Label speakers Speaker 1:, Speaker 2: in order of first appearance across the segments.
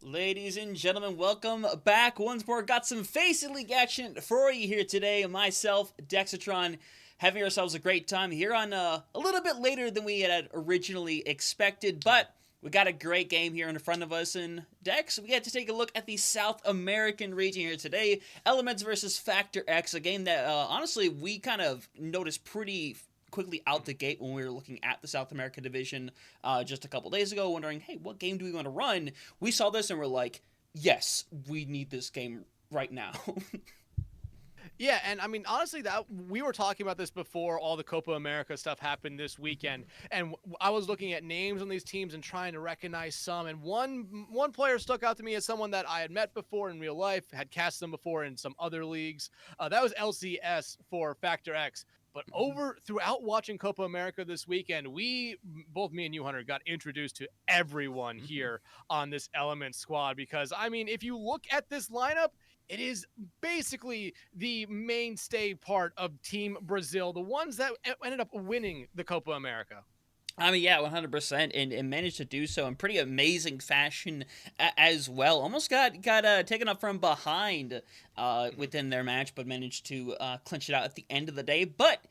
Speaker 1: Ladies and gentlemen, welcome back once more. Got some FaceIt League action for you here today. Myself, Dexatron, having ourselves a great time here on a little bit later than we had originally expected, but we got a great game here in front of us. And Dex, we get to take a look at the South American region here today. Elements versus Factor X, a game that honestly we kind of noticed pretty quickly out the gate when we were looking at the South America division just a couple days ago, wondering, hey, what game do we want to run? We saw this and we're like, yes, we need this game right now.
Speaker 2: Yeah, and I mean, honestly, that we were talking about this before all the Copa America stuff happened this weekend, and I was looking at names on these teams and trying to recognize some, and one player stuck out to me as someone that I had met before in real life, had cast them before in some other leagues. That was LCS for Factor X. But over throughout watching Copa America this weekend, both me and you, Hunter, got introduced to everyone here on this Element squad because, I mean, if you look at this lineup, it is basically the mainstay part of Team Brazil, the ones that ended up winning the Copa America.
Speaker 1: I mean, yeah, 100%, and managed to do so in pretty amazing fashion as well. Almost got taken up from behind within their match, but managed to clinch it out at the end of the day. But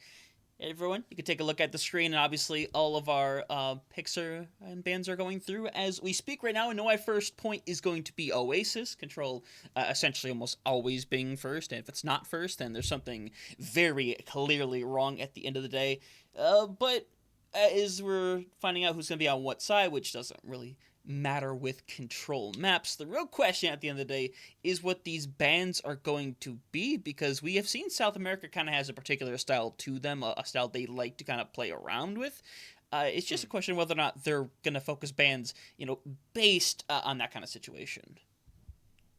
Speaker 1: everyone, you can take a look at the screen, and obviously all of our picks and bands are going through as we speak right now. I know my first point is going to be Oasis, Control essentially almost always being first, and if it's not first, then there's something very clearly wrong at the end of the day. But as we're finding out who's going to be on what side, which doesn't really matter with Control maps, the real question at the end of the day is what these bans are going to be, because we have seen South America kind of has a particular style to them, a style they like to kind of play around with. It's just a question of whether or not they're going to focus bans, based on that kind of situation.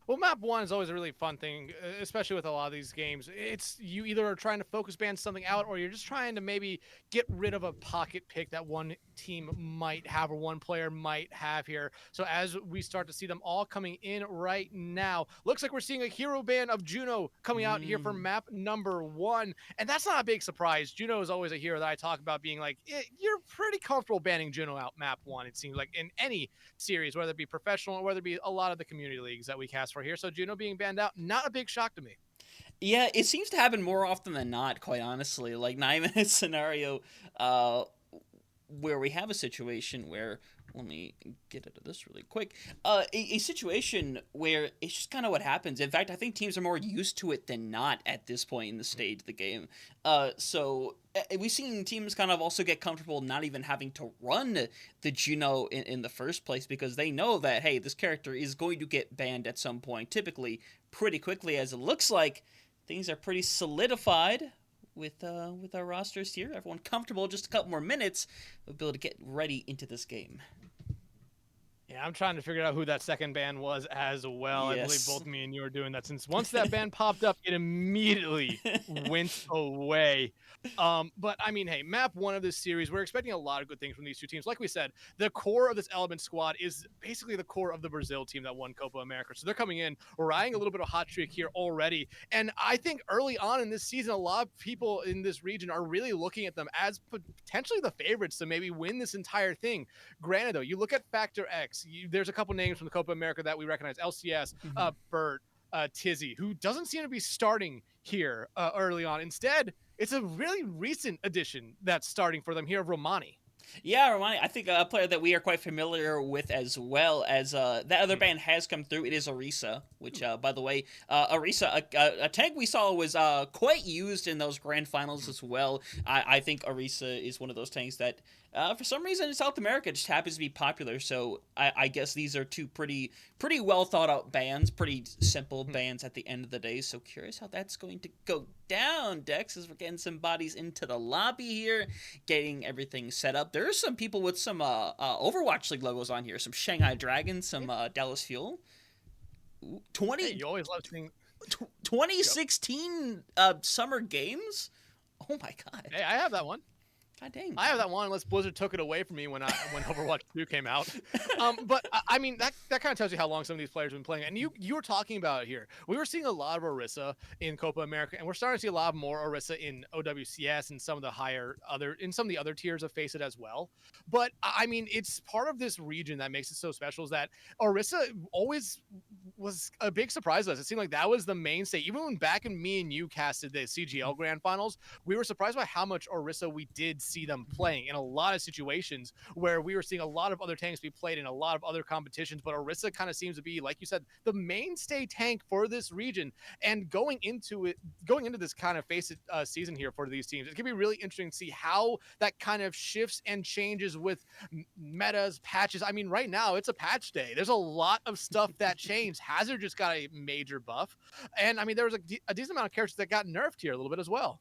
Speaker 2: Well, map one is always a really fun thing, especially with a lot of these games. It's you either are trying to focus ban something out, or you're just trying to maybe get rid of a pocket pick that one team might have or one player might have here. So as we start to see them all coming in right now, looks like we're seeing a hero ban of Juno coming out here for map number one, and that's not a big surprise. Juno is always a hero that I talk about being like, you're pretty comfortable banning Juno out map one. It seems like in any series, whether it be professional or whether it be a lot of the community leagues that we cast for here. So Juno being banned out, not a big shock to me.
Speaker 1: Yeah, it seems to happen more often than not, quite honestly. Like, not even a scenario where we have a situation where, let me get into this really quick, a situation where it's just kind of what happens. In fact, I think teams are more used to it than not at this point in the stage of the game. So we've seen teams kind of also get comfortable not even having to run the Juno in the first place, because they know that, hey, this character is going to get banned at some point, typically pretty quickly, as it looks like things are pretty solidified with our rosters here. Everyone comfortable, just a couple more minutes, we'll be able to get ready into this game.
Speaker 2: Yeah, I'm trying to figure out who that second ban was as well.
Speaker 1: Yes.
Speaker 2: I believe both me and you are doing that, since once that ban popped up, it immediately went away. But I mean, hey, map one of this series, we're expecting a lot of good things from these two teams. Like we said, the core of this Element squad is basically the core of the Brazil team that won Copa America. So they're coming in, riding a little bit of hot streak here already. And I think early on in this season, a lot of people in this region are really looking at them as potentially the favorites to maybe win this entire thing. Granted, though, you look at Factor X, there's a couple names from the Copa America that we recognize: LCS, Bert, Tizzy, who doesn't seem to be starting here early on. Instead, it's a really recent addition that's starting for them here, Romani.
Speaker 1: Yeah, Romani, I think a player that we are quite familiar with, as well as that other band has come through. It is Orisa, which, by the way, Orisa, a tank we saw was quite used in those grand finals as well. I think Orisa is one of those tanks that, for some reason, in South America just happens to be popular. So I guess these are two pretty well thought out bands, pretty simple bands at the end of the day. So curious how that's going to go down, Dex, as we're getting some bodies into the lobby here, getting everything set up. There's some people with some Overwatch League logos on here, some Shanghai Dragons, some Dallas Fuel. 20,
Speaker 2: Hey, you always love seeing
Speaker 1: 2016 Summer Games? Oh my god.
Speaker 2: Hey, I have that one.
Speaker 1: God dang.
Speaker 2: I have that one unless Blizzard took it away from me when Overwatch 2 came out. But I mean that kind of tells you how long some of these players have been playing. And you were talking about it here. We were seeing a lot of Orisa in Copa America, and we're starting to see a lot more Orisa in OWCS and some of the other tiers of FaceIt as well. But I mean, it's part of this region that makes it so special is that Orisa always was a big surprise to us. It seemed like that was the mainstay. Even when back in me and you casted the CGL Grand Finals, we were surprised by how much Orisa we did see them playing in a lot of situations where we were seeing a lot of other tanks be played in a lot of other competitions, but Orisa kind of seems to be, like you said, the mainstay tank for this region. And going into this kind of FaceIt season here for these teams, it's gonna be really interesting to see how that kind of shifts and changes with metas, patches. I mean, right now it's a patch day. There's a lot of stuff that changed. Hazard just got a major buff, and I mean there was a decent amount of characters that got nerfed here a little bit as well.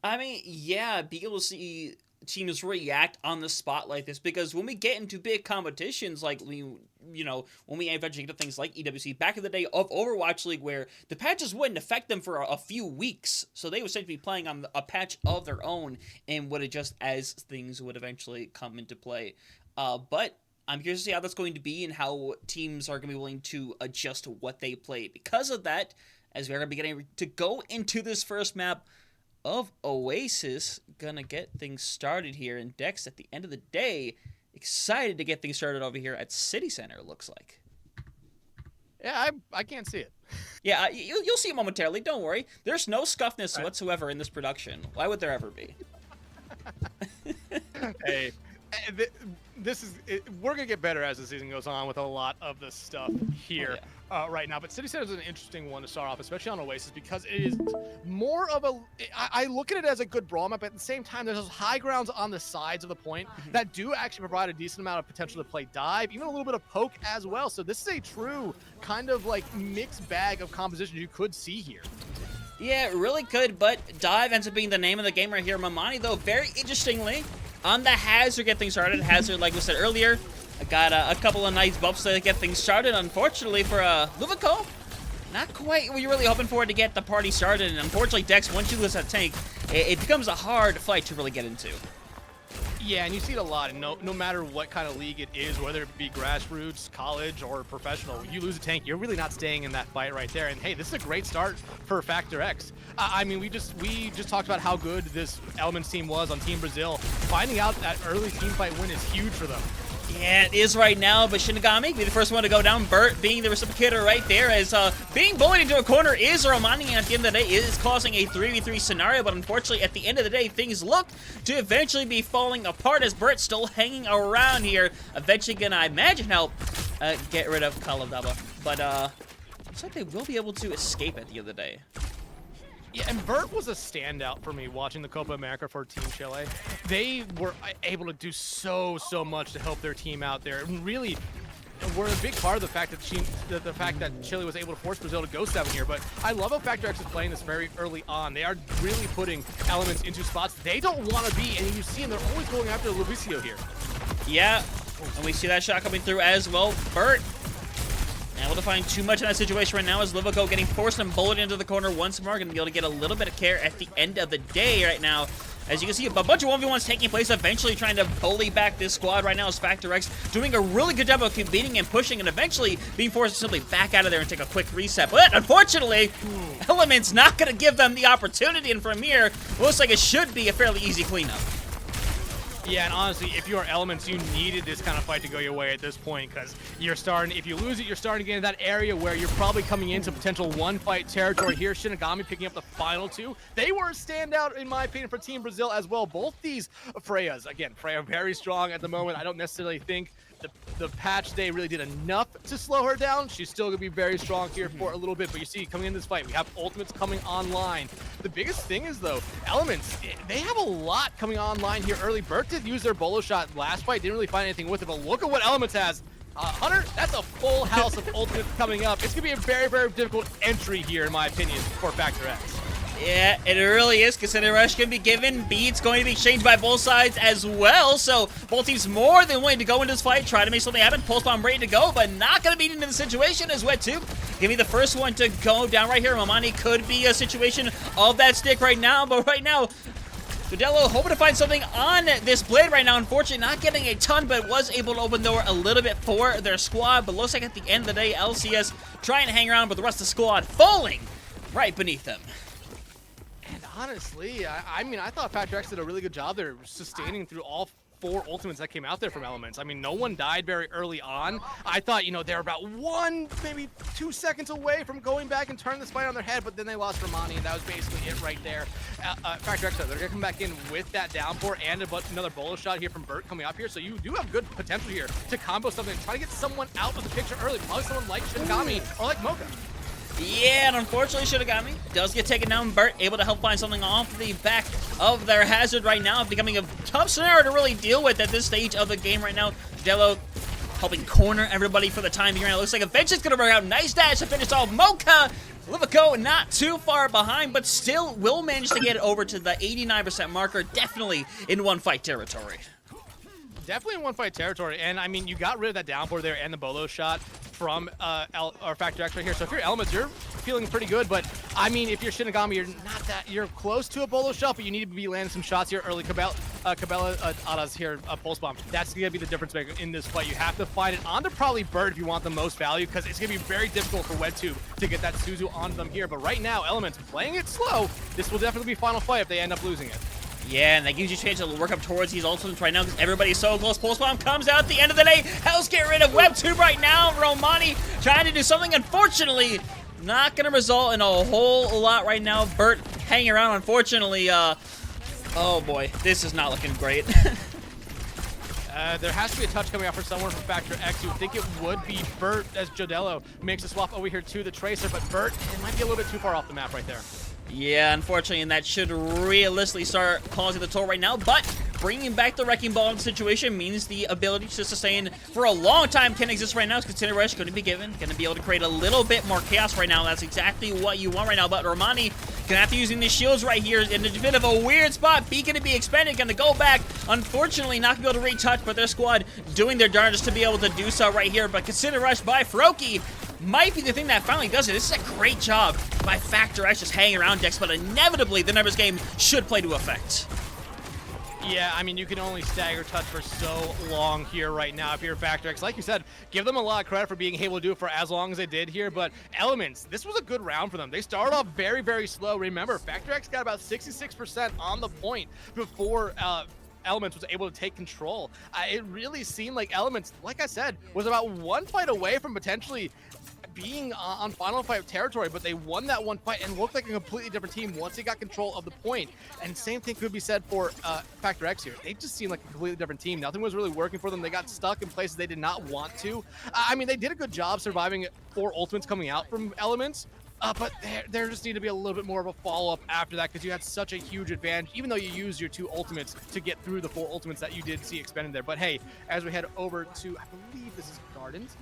Speaker 1: I mean, yeah, being able to see teams react on the spot like this, because when we get into big competitions, like when we eventually get to things like EWC, back in the day of Overwatch League, where the patches wouldn't affect them for a few weeks, so they would essentially be playing on a patch of their own and would adjust as things would eventually come into play. But I'm curious to see how that's going to be and how teams are going to be willing to adjust to what they play. Because of that, as we're going to be getting to go into this first map of Oasis, gonna get things started here. And Dex, at the end of the day, excited to get things started over here at City Center, it looks like.
Speaker 2: Yeah, I can't see it.
Speaker 1: Yeah, you'll see it momentarily, don't worry. There's no scuffness whatsoever in this production. Why would there ever be?
Speaker 2: Hey, we're gonna get better as the season goes on with a lot of the stuff here right now. But City Center is an interesting one to start off, especially on Oasis, because it is more of a. I look at it as a good brawl map, but at the same time, there's those high grounds on the sides of the point that do actually provide a decent amount of potential to play dive, even a little bit of poke as well. So this is a true kind of like mixed bag of composition you could see here.
Speaker 1: Yeah, really good, but dive ends up being the name of the game right here. Mamani, though, very interestingly, on the Hazard get things started. Hazard, like we said earlier, got a couple of nice buffs to get things started. Unfortunately for Luvico, not quite what you're really hoping for to get the party started. And unfortunately, Dex, once you lose that tank, it becomes a hard fight to really get into.
Speaker 2: Yeah, and you see it a lot, and no matter what kind of league it is, whether it be grassroots, college, or professional, you lose a tank, you're really not staying in that fight right there. And hey, this is a great start for Factor X. I mean, we just talked about how good this Elements team was on Team Brazil. Finding out that early team fight win is huge for them.
Speaker 1: Yeah, it is right now, but Shinigami be the first one to go down. Burt being the reciprocator right there, as being bullied into a corner is Romani, and at the end of the day is causing a 3v3 scenario, but unfortunately at the end of the day things look to eventually be falling apart as Burt's still hanging around here, eventually gonna, I imagine, help get rid of Kaladaba. But looks like they will be able to escape at the end of the day.
Speaker 2: Yeah, and Burt was a standout for me watching the Copa America for Team Chile. They were able to do so much to help their team out there, and really were a big part of the fact that Chile was able to force Brazil to go 7 here. But I love how Factor X is playing this very early on. They are really putting Elements into spots they don't want to be, and you see them, they're always going after Luvicio here.
Speaker 1: Yeah, and we see that shot coming through as well. Burt able to find too much in that situation right now as Luvico getting forced and bullied into the corner once more. Going to be able to get a little bit of care at the end of the day right now. As you can see, a bunch of 1v1s taking place, eventually trying to bully back this squad right now as Factor X doing a really good job of beating and pushing and eventually being forced to simply back out of there and take a quick reset. But unfortunately, Element's not going to give them the opportunity, and from here, it looks like it should be a fairly easy cleanup.
Speaker 2: Yeah, and honestly, if you are Elements, you needed this kind of fight to go your way at this point, because you're starting, if you lose it, you're starting to get into that area where you're probably coming into potential one-fight territory here. Shinigami picking up the final 2. They were a standout, in my opinion, for Team Brazil as well. Both these Freyas, again, Freya very strong at the moment. I don't necessarily think the patch day really did enough to slow her down. She's still going to be very strong here for a little bit, but you see, coming in this fight, we have ultimates coming online. The biggest thing is, though, Elements, they have a lot coming online here early. Burt did use their bolo shot last fight, didn't really find anything with it, but look at what Elements has. Hunter, that's a full house of ultimates coming up. It's going to be a very, very difficult entry here, in my opinion, for Factor X.
Speaker 1: Yeah, it really is. Consider rush can be given. Beats going to be exchanged by both sides as well. So both teams more than willing to go into this fight, try to make something happen. Pulse bomb ready to go, but not going to be into the situation as Wet 2. Give me the first one to go down right here. Mamani could be a situation of that stick right now, but right now, Jodello hoping to find something on this blade right now. Unfortunately, not getting a ton, but was able to open the door a little bit for their squad. But looks like at the end of the day, LCS trying to hang around, but the rest of the squad falling right beneath them.
Speaker 2: And honestly, I mean, I thought Factor X did a really good job there, sustaining through all 4 ultimates that came out there from Elements. I mean, no one died very early on. I thought, you know, they were about 1, maybe 2 seconds away from going back and turning this fight on their head, but then they lost Romani, and that was basically it right there. Factor X, though, they're going to come back in with that downpour and another bolo shot here from Burt coming up here, so you do have good potential here to combo something, try to get someone out of the picture early, probably someone like Shinigami or like Mocha.
Speaker 1: Yeah, and unfortunately Shinigami does get taken down. Burt able to help find something off the back of their hazard right now, becoming a tough scenario to really deal with at this stage of the game right now. Jodello helping corner everybody for the time being. It looks like eventually it's going to work out. Nice dash to finish off Mocha. Livico not too far behind, but still will manage to get it over to the 89% marker. Definitely in one fight territory.
Speaker 2: Definitely in one fight territory, and I mean, you got rid of that downpour there and the bolo shot from Factor X right here. So if you're Elements, you're feeling pretty good, but I mean, if you're Shinigami, you're close to a bolo shot, but you need to be landing some shots here early. Cabela Adas here, pulse bomb. That's gonna be the difference maker in this fight. You have to find it onto probably Bird if you want the most value, because it's gonna be very difficult for WebTube to get that Suzu onto them here. But right now, Elements playing it slow. This will definitely be final fight if they end up losing it.
Speaker 1: Yeah, and that gives you a chance to work up towards these ultimates right now because everybody's so close. Pulse Bomb comes out at the end of the day. Hell's get rid of WebTube right now. Romani trying to do something. Unfortunately, not going to result in a whole lot right now. Burt hanging around, unfortunately. Oh boy, this is not looking great.
Speaker 2: There has to be a touch coming out for someone from Factor X. You would think it would be Burt as Jodello makes a swap over here to the Tracer, but Burt, it might be a little bit too far off the map right there.
Speaker 1: Yeah, unfortunately, and that should realistically start causing the toll right now, but bringing back the Wrecking Ball situation means the ability to sustain for a long time can exist right now. Because Container Rush going to be given, going to be able to create a little bit more chaos right now. That's exactly what you want right now, but Romani gonna have to using the shields right here in a bit of a weird spot. Beacon to be expended, gonna go back. Unfortunately, not gonna be able to retouch, but their squad doing their darndest to be able to do so right here. But Consider Rush by Froki might be the thing that finally does it. This is a great job by Factor X just hanging around Dex, but inevitably the numbers game should play to effect.
Speaker 2: Yeah, I mean, you can only stagger touch for so long here right now if you're Factor X. Like you said, give them a lot of credit for being able to do it for as long as they did here, but Elements, this was a good round for them. They started off very, very slow. Remember, Factor X got about 66% on the point before Elements was able to take control. It really seemed like Elements, like I said, was about one fight away from potentially being on final fight territory, but they won that one fight and looked like a completely different team once they got control of the point. And same thing could be said for Factor X here. They just seemed like a completely different team. Nothing was really working for them. They got stuck in places they did not want to. I mean, they did a good job surviving 4 ultimates coming out from Elements, but there just need to be a little bit more of a follow-up after that, because you had such a huge advantage, even though you used your 2 ultimates to get through the 4 ultimates that you did see expended there. But hey, as we head over to, I believe this is Gardens,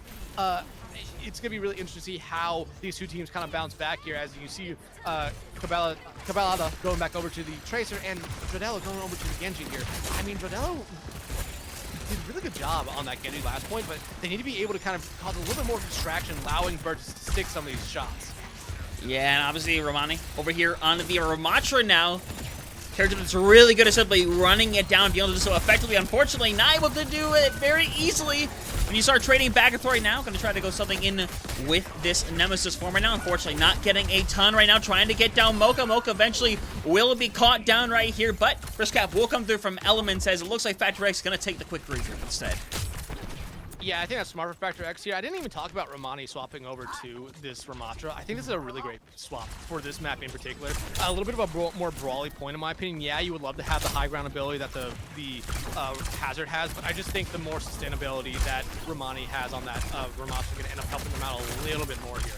Speaker 2: it's going to be really interesting to see how these 2 teams kind of bounce back here, as you see Cabelada going back over to the Tracer and Jodello going over to the Genji here. I mean, Jodello did a really good job on that Genji last point, but they need to be able to kind of cause a little bit more distraction, allowing Burt to stick some of these shots.
Speaker 1: Yeah, and obviously Romani over here on the Ramatra now. Character that's really good at simply running it down, being able to do so effectively. Unfortunately, not able to do it very easily. When you start trading back and forth right now, going to try to go something in with this Nemesis form right now. Unfortunately, not getting a ton right now, trying to get down Mocha. Mocha eventually will be caught down right here, but first cap will come through from Elements, as it looks like Factor X is going to take the quick regroup instead.
Speaker 2: Yeah, I think that's smart for Factor X here. I didn't even talk about Romani swapping over to this Ramatra. I think this is a really great swap for this map in particular. A little bit of a more brawly point in my opinion. Yeah, you would love to have the high ground ability that the Hazard has, but I just think the more sustainability that Romani has on that Ramatra is going to end up helping them out a little bit more here.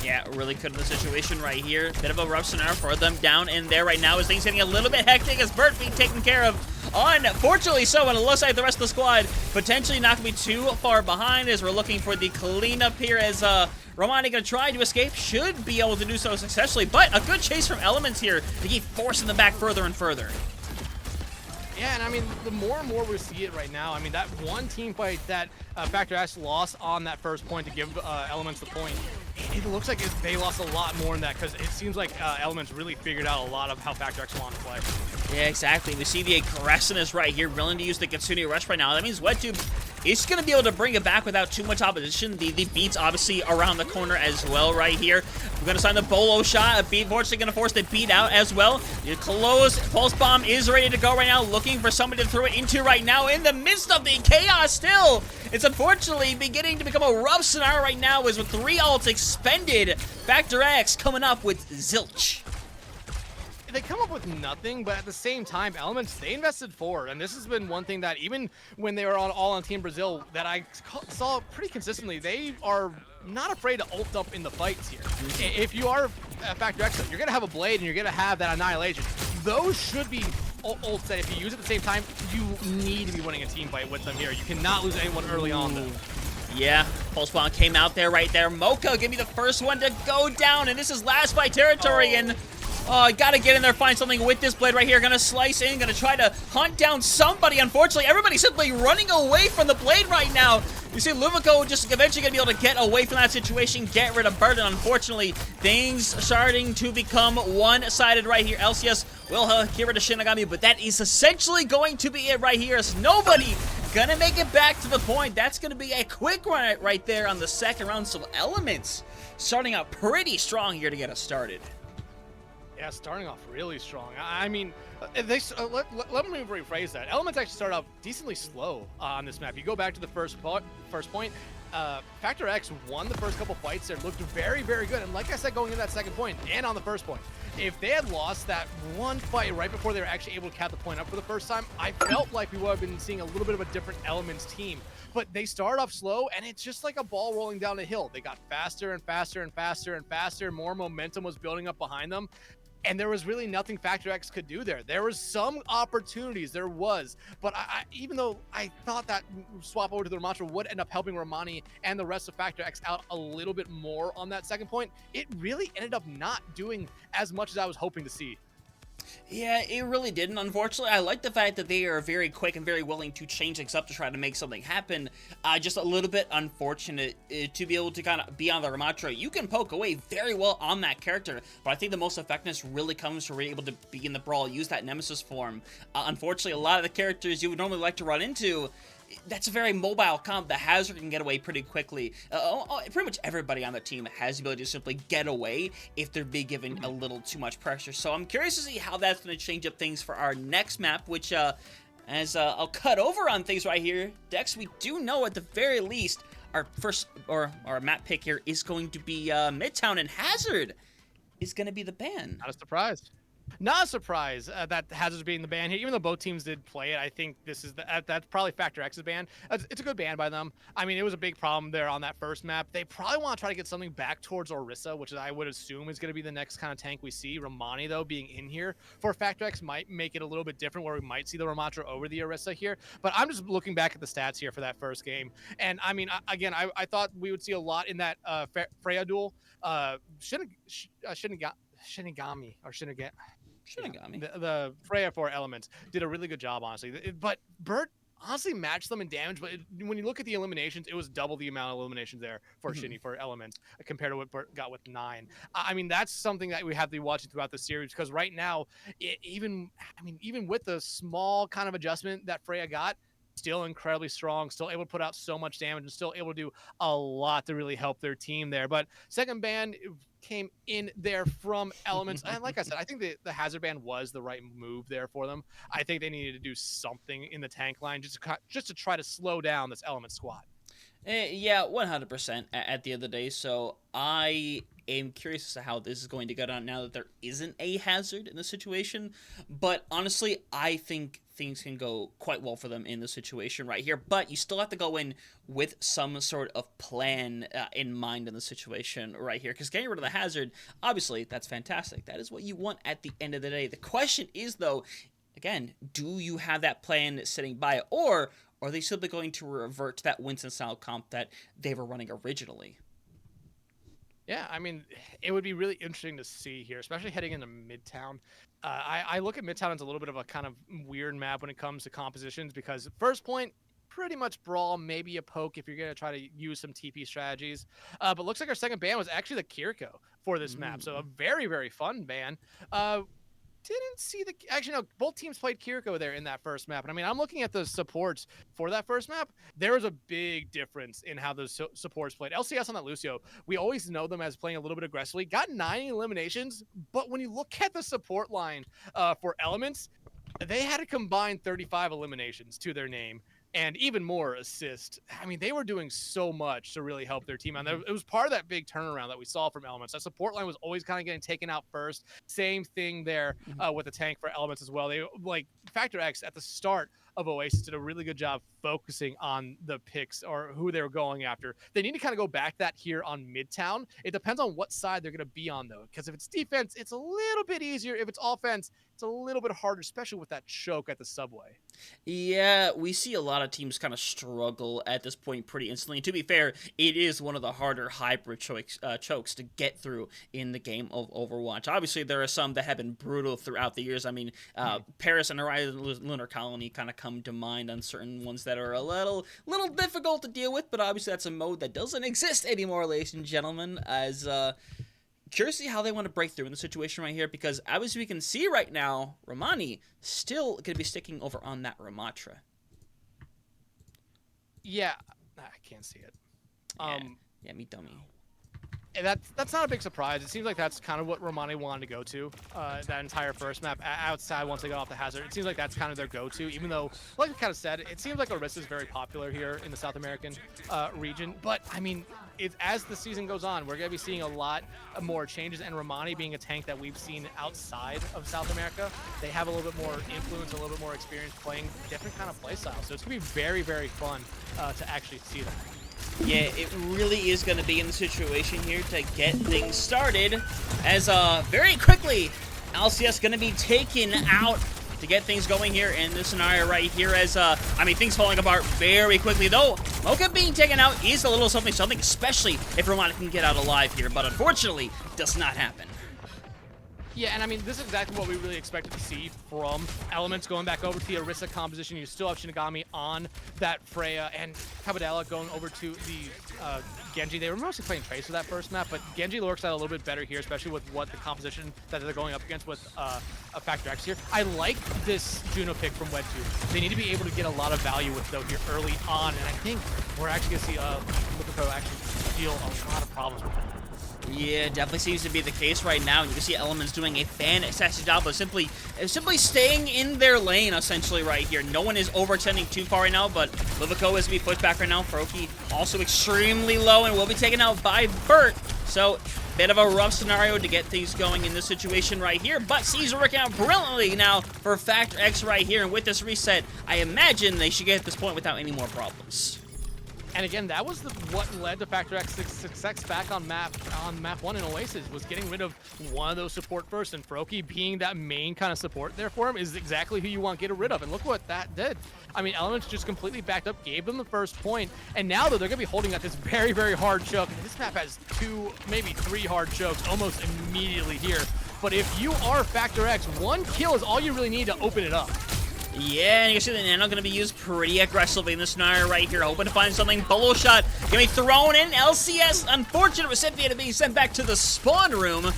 Speaker 1: Yeah, really good in the situation right here. Bit of a rough scenario for them down in there right now, as things getting a little bit hectic as Burt being taken care of. Unfortunately so, and it looks like the rest of the squad potentially not going to be too far behind, as we're looking for the cleanup here, as Romani going to try to escape. Should be able to do so successfully, but a good chase from Elements here to keep forcing them back further and further.
Speaker 2: Yeah, and I mean, the more and more we see it right now, I mean, that one team fight that Factor X lost on that first point to give Elements the point, it looks like they lost a lot more in that, because it seems like Elements really figured out a lot of how Factor X wanted to play.
Speaker 1: Yeah, exactly. We see the aggressiveness right here, willing to use the Kitsune Rush right now. That means WetTube is going to be able to bring it back without too much opposition. The beat's obviously around the corner as well right here. We're going to sign the Bolo shot. A beat, fortunately, going to force the beat out as well. The close Pulse Bomb is ready to go right now, looking for somebody to throw it into right now in the midst of the chaos still. It's unfortunately beginning to become a rough scenario right now as with 3 ults expended. Factor X coming up with zilch.
Speaker 2: They come up with nothing, but at the same time, Elements, they invested forward, and this has been one thing that even when they were all on Team Brazil that I saw pretty consistently, they are not afraid to ult up in the fights here. If you are Factor X, you're going to have a Blade and you're going to have that Annihilation. Those should be ults that if you use at the same time, you need to be winning a team fight with them here. You cannot lose anyone early on, though.
Speaker 1: Yeah, Pulse Bomb came out there right there. Mocha, give me the first one to go down, and this is last fight territory, and oh, gotta get in there, find something with this blade right here. Gonna slice in, gonna try to hunt down somebody. Unfortunately, everybody's simply running away from the blade right now. You see Lumico just eventually gonna be able to get away from that situation, get rid of Burden. Unfortunately, things starting to become one-sided right here. LCS will get rid of Shinigami, but that is essentially going to be it right here. As nobody gonna make it back to the point. That's gonna be a quick run right there on the second round. So Elements starting out pretty strong here to get us started.
Speaker 2: Yeah, starting off really strong. I mean, let me rephrase that. Elements actually start off decently slow on this map. You go back to the first point, Factor X won the first couple fights there, looked very, very good. And like I said, going into that second point and on the first point, if they had lost that one fight right before they were actually able to cap the point up for the first time, I felt like we would have been seeing a little bit of a different Elements team. But they start off slow, and it's just like a ball rolling down a hill. They got faster and faster and faster and faster. More momentum was building up behind them. And there was really nothing Factor X could do there. There was some opportunities, there was. But even though I thought that swap over to the Ramattra would end up helping Romani and the rest of Factor X out a little bit more on that second point, it really ended up not doing as much as I was hoping to see.
Speaker 1: Yeah, it really didn't. Unfortunately, I like the fact that they are very quick and very willing to change things up to try to make something happen. Just a little bit unfortunate to be able to kind of be on the Ramattra. You can poke away very well on that character, but I think the most effectiveness really comes from being able to be in the brawl, use that Nemesis form. Unfortunately, a lot of the characters you would normally like to run into, that's a very mobile comp. The Hazard can get away pretty quickly. Pretty much everybody on the team has the ability to simply get away if they're being given a little too much pressure. So I'm curious to see how that's going to change up things for our next map, which, as I'll cut over on things right here, Dex, we do know at the very least our first, or our map pick here is going to be Midtown, and Hazard is going to be the ban.
Speaker 2: Not a surprise. Not a surprise that Hazard's being the ban here, even though both teams did play it. I think this is that's probably Factor X's ban. It's a good ban by them. I mean, it was a big problem there on that first map. They probably want to try to get something back towards Orisa, which I would assume is going to be the next kind of tank we see. Romani, though, being in here for Factor X might make it a little bit different, where we might see the Ramattra over the Orisa here. But I'm just looking back at the stats here for that first game. And, I mean, again, I thought we would see a lot in that Freya duel. Shinigami. The Freya 4 Elements did a really good job, honestly. But Bert honestly matched them in damage, but when you look at the eliminations, it was double the amount of eliminations there for Shinny for Elements compared to what Bert got with 9. I mean, that's something that we have to be watching throughout the series, because right now, even with the small kind of adjustment that Freya got, still incredibly strong, still able to put out so much damage, and still able to do a lot to really help their team there. But second ban came in there from Elements, and like I said, I think the Hazard ban was the right move there for them. I think they needed to do something in the tank line just to try to slow down this Element squad.
Speaker 1: Yeah, 100% at the end of the day. So I am curious as to how this is going to go down now that there isn't a Hazard in the situation. But honestly, I think things can go quite well for them in the situation right here. But you still have to go in with some sort of plan in mind in the situation right here. Because getting rid of the Hazard, obviously, that's fantastic. That is what you want at the end of the day. The question is, though, again, do you have that plan sitting by, or are they simply going to revert to that Winston-style comp that they were running originally?
Speaker 2: Yeah, I mean, it would be really interesting to see here, especially heading into Midtown. I look at Midtown as a little bit of a kind of weird map when it comes to compositions, because first point, pretty much brawl, maybe a poke if you're going to try to use some TP strategies. But looks like our second ban was actually the Kiriko for this map, so a very, very fun ban. didn't see the actually no, both teams played Kiriko there in that first map. And I mean, I'm looking at the supports for that first map. There was a big difference in how those supports played. LCS on that Lucio, we always know them as playing a little bit aggressively. Got 9 eliminations, but when you look at the support line for Elements, they had a combined 35 eliminations to their name. And even more assist. I mean, they were doing so much to really help their team out. It was part of that big turnaround that we saw from Elements. That support line was always kind of getting taken out first. Same thing there with the tank for Elements as well. They like Factor X at the start of Oasis did a really good job focusing on the picks or who they were going after. They need to kind of go back that here on Midtown. It depends on what side they're going to be on, though, because if it's defense, it's a little bit easier. If it's offense, it's a little bit harder, especially with that choke at the subway.
Speaker 1: Yeah, we see a lot of teams kind of struggle at this point pretty instantly. To be fair, it is one of the harder hybrid chokes to get through in the game of Overwatch. Obviously, there are some that have been brutal throughout the years. I mean, Paris and Horizon Lunar Colony kind of come to mind on certain ones that are a little difficult to deal with, but obviously that's a mode that doesn't exist anymore, ladies and gentlemen, as curious to see how they want to break through in the situation right here, because as we can see right now, Romani still going to be sticking over on that Ramatra.
Speaker 2: Yeah, I can't see it.
Speaker 1: Yeah, me dummy.
Speaker 2: That's not a big surprise. It seems like that's kind of what Romani wanted to go to, that entire first map outside once they got off the hazard. It seems like that's kind of their go-to, even though, like I kind of said, it seems like Orisa is very popular here in the South American region. But, I mean, as the season goes on, we're going to be seeing a lot more changes, and Romani being a tank that we've seen outside of South America, they have a little bit more influence, a little bit more experience playing different kind of play styles. So it's going to be very, very fun to actually see that.
Speaker 1: Yeah, it really is going to be in the situation here to get things started, as very quickly LCS going to be taken out to get things going here in this scenario right here, as I mean, things falling apart very quickly, though Mocha being taken out is a little something, especially if Romani can get out alive here, but unfortunately does not happen.
Speaker 2: Yeah, and I mean, this is exactly what we really expected to see from Elements going back over to the Orisa composition. You still have Shinigami on that Freya, and Kabadella going over to the Genji. They were mostly playing Trace for that first map, but Genji works out a little bit better here, especially with what the composition that they're going up against with a Factor X here. I like this Juno pick from Wed 2. They need to be able to get a lot of value with though here early on, and I think we're actually going to see Lipico actually deal a lot of problems with that.
Speaker 1: Yeah, definitely seems to be the case right now. You can see Elements doing a fantastic job of simply staying in their lane, essentially, right here. No one is overextending too far right now, but Livico is to be pushed back right now. Froki also extremely low and will be taken out by Burt. So, bit of a rough scenario to get things going in this situation right here, but C's working out brilliantly now for Factor X right here. And with this reset, I imagine they should get at this point without any more problems.
Speaker 2: And again, that was what led to Factor X's success back on map 1 in Oasis, was getting rid of one of those support first, and Froki being that main kind of support there for him is exactly who you want to get rid of. And look what that did. I mean, Elements just completely backed up, gave them the first point, and now though they're going to be holding at this very, very hard choke. And this map has 2, maybe 3 hard chokes almost immediately here. But if you are Factor X, 1 kill is all you really need to open it up.
Speaker 1: Yeah, and you can see the Nano going to be used pretty aggressively in this scenario right here, hoping to find something. Bolo shot going to be thrown in. LCS, unfortunate recipient of being sent back to the spawn room.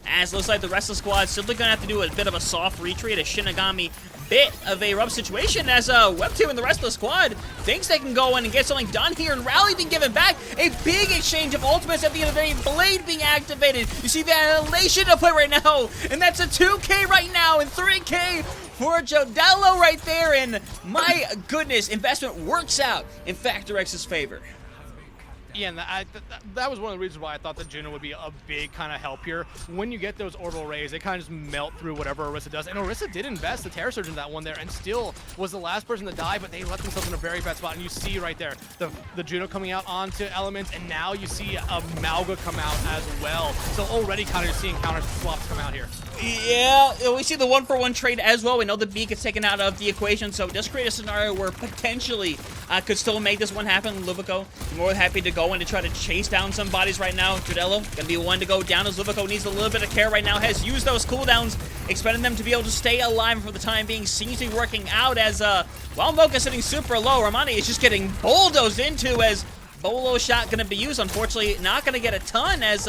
Speaker 1: As it looks like the rest of the squad simply going to have to do a bit of a soft retreat. A Shinigami bit of a rough situation, as Web2 and the rest of the squad thinks they can go in and get something done here, and Rally being given back. A big exchange of ultimates at the end of the day. Blade being activated. You see the annihilation to play right now, and that's a 2K right now and 3K for Jodello right there, and my goodness, investment works out in Factor X's favor.
Speaker 2: Yeah, and that was one of the reasons why I thought that Juno would be a big kind of help here. When you get those orbital rays, they kind of just melt through whatever Orisa does. And Orisa did invest the Terror Surge in that one there, and still was the last person to die, but they left themselves in a very bad spot. And you see right there, the Juno coming out onto Elements, and now you see a Malga come out as well. So already kind of seeing counter swaps come out here.
Speaker 1: Yeah, we see the 1-for-1 trade as well. We know the B gets taken out of the equation, so it does create a scenario where potentially could still make this one happen. Livico more than happy to go in to try to chase down some bodies right now. Jodello gonna be one to go down, as Livico needs a little bit of care right now. Has used those cooldowns, expecting them to be able to stay alive for the time being. Seems to be working out, as while Mocha sitting super low, Romani is just getting bulldozed into, as Bolo shot gonna be used. Unfortunately, not gonna get a ton, as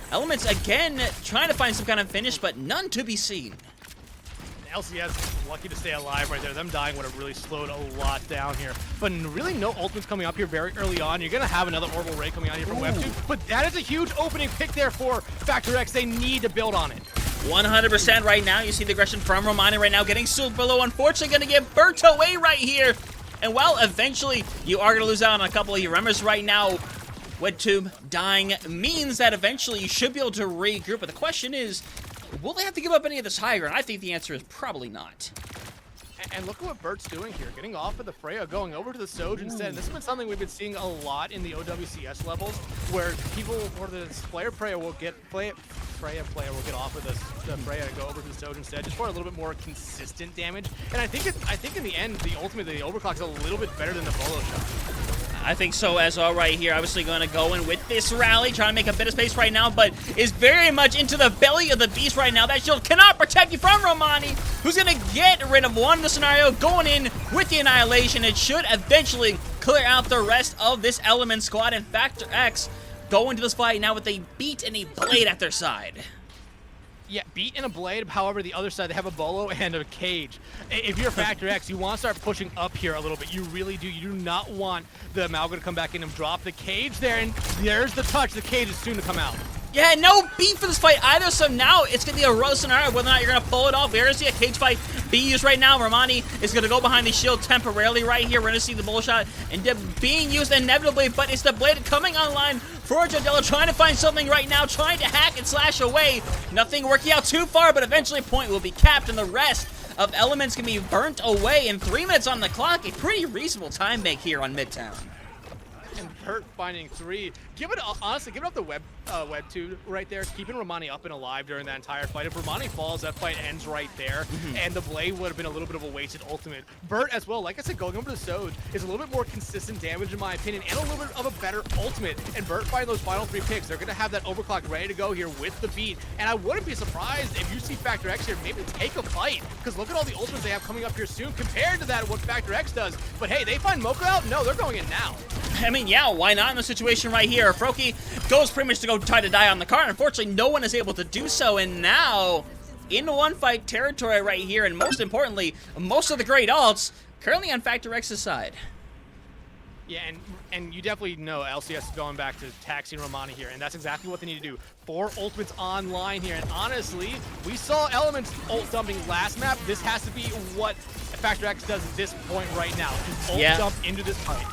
Speaker 1: Elements again trying to find some kind of finish, but none to be seen.
Speaker 2: LCS lucky to stay alive right there. Them dying would have really slowed a lot down here. But really no ultimates coming up here very early on. You're going to have another Orbital Ray coming out here from Web2. But that is a huge opening pick there for Factor X. They need to build on it.
Speaker 1: 100% right now. You see the aggression from Romani right now getting sealed below. Unfortunately, going to get burnt away right here. And while eventually you are going to lose out on a couple of your members right now, Webtube dying means that eventually you should be able to regroup. But the question is, will they have to give up any of this high ground? I think the answer is probably not.
Speaker 2: And look at what Bert's doing here, getting off of the Freya, going over to the Soj instead. And this has been something we've been seeing a lot in the OWCS levels, where people, or the player player will get Freya player will get off of the Freya and go over to the Soj instead, just for a little bit more consistent damage. And I think in the end, the ultimate, the overclock's a little bit better than the bolo shot.
Speaker 1: I think so as well right here. Obviously going to go in with this rally, trying to make a bit of space right now, but is very much into the belly of the beast right now. That shield cannot protect you from Romani, who's going to get rid of one in the scenario, going in with the Annihilation. It should eventually clear out the rest of this Element squad, and Factor X go into this fight now with a beat and a blade at their side.
Speaker 2: Yeah, beat and a blade. However, the other side, they have a bolo and a cage. If you're Factor X, you want to start pushing up here a little bit. You really do. You do not want the Amalga to come back in and drop the cage there. And there's the touch. The cage is soon to come out.
Speaker 1: Yeah, no beat for this fight either, so now it's going to be a rough scenario whether or not you're going to pull it off. We're going to see a cage fight be used right now. Romani is going to go behind the shield temporarily right here. We're going to see the bull shot and being used inevitably, but it's the blade coming online for Jadella, trying to find something right now, trying to hack and slash away. Nothing working out too far, but eventually point will be capped, and the rest of Elements can be burnt away in 3 minutes on the clock. A pretty reasonable time make here on Midtown.
Speaker 2: And Bert finding 3. Honestly, give it up the Web2 right there, keeping Romani up and alive during that entire fight. If Romani falls, that fight ends right there, and the blade would have been a little bit of a wasted ultimate. Bert as well, like I said, going over to the Soj is a little bit more consistent damage in my opinion, and a little bit of a better ultimate. And Bert finding those final 3 picks, they're going to have that overclock ready to go here with the beat. And I wouldn't be surprised if you see Factor X here maybe take a fight, because look at all the ultimates they have coming up here soon compared to that what Factor X does. But hey, they find Mocha out? No, they're going in now.
Speaker 1: I mean, yeah, why not in the situation right here? Froki goes pretty much to go try to die on the cart. Unfortunately, no one is able to do so, and now in one fight territory right here, and most importantly, most of the great alts currently on Factor X's side.
Speaker 2: Yeah, and you definitely know LCS is going back to taxing Romani here, and that's exactly what they need to do. 4 ultimates online here, and honestly, we saw Elements ult dumping last map. This has to be what Factor X does at this point right now. Just ult dump into this fight.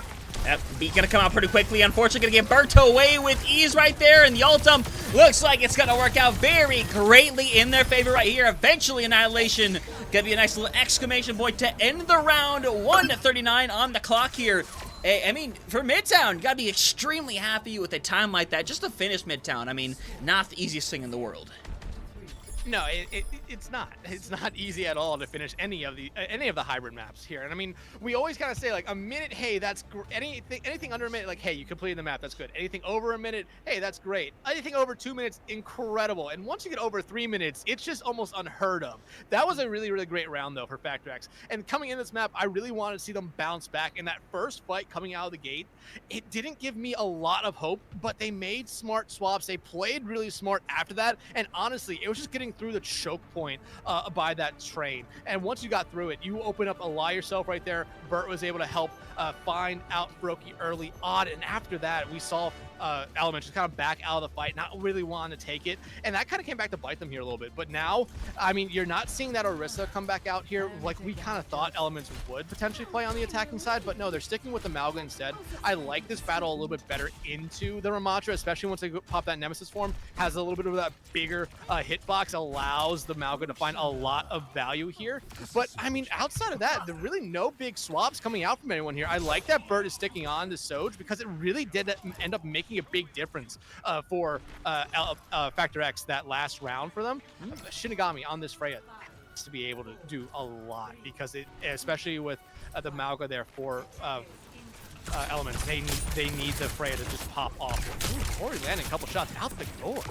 Speaker 1: Yep, beat gonna come out pretty quickly. Unfortunately, gonna get burnt away with ease right there, and the ultim looks like it's gonna work out very greatly in their favor right here. Eventually, Annihilation gonna be a nice little exclamation point to end the round. 1:39 on the clock here. I mean, for Midtown, you gotta be extremely happy with a time like that just to finish Midtown. I mean, not the easiest thing in the world.
Speaker 2: No, it's not. It's not easy at all to finish any of the hybrid maps here. And I mean, we always kind of say like a minute, hey, that's anything under a minute, like hey, you completed the map, that's good. Anything over a minute, hey, that's great. Anything over 2 minutes, incredible. And once you get over 3 minutes, it's just almost unheard of. That was a really, really great round though for Factor X. And coming in this map, I really wanted to see them bounce back. In that first fight coming out of the gate, it didn't give me a lot of hope, but they made smart swaps. They played really smart after that. And honestly, it was just getting through the choke point by that train. And once you got through it, you open up a lie yourself right there. Bert was able to help find out Froki early on. And after that, we saw Element just kind of back out of the fight, not really wanting to take it. And that kind of came back to bite them here a little bit. But now, I mean, you're not seeing that Orisa come back out here like we kind of thought Elements would potentially play on the attacking side. But no, they're sticking with the Amalga instead. I like this battle a little bit better into the Ramatra, especially once they pop that Nemesis form. Has a little bit of that bigger hitbox, allows the Amalga to find a lot of value here. But I mean, outside of that, there really no big swaps coming out from anyone here. I like that Bert is sticking on to Soj because it really did end up making a big difference for Factor X that last round for them. Shinigami on this Freya to be able to do a lot because it, especially with the Amalga there for Elements, they need the Freya to just pop off. Corey landing a couple shots out the door.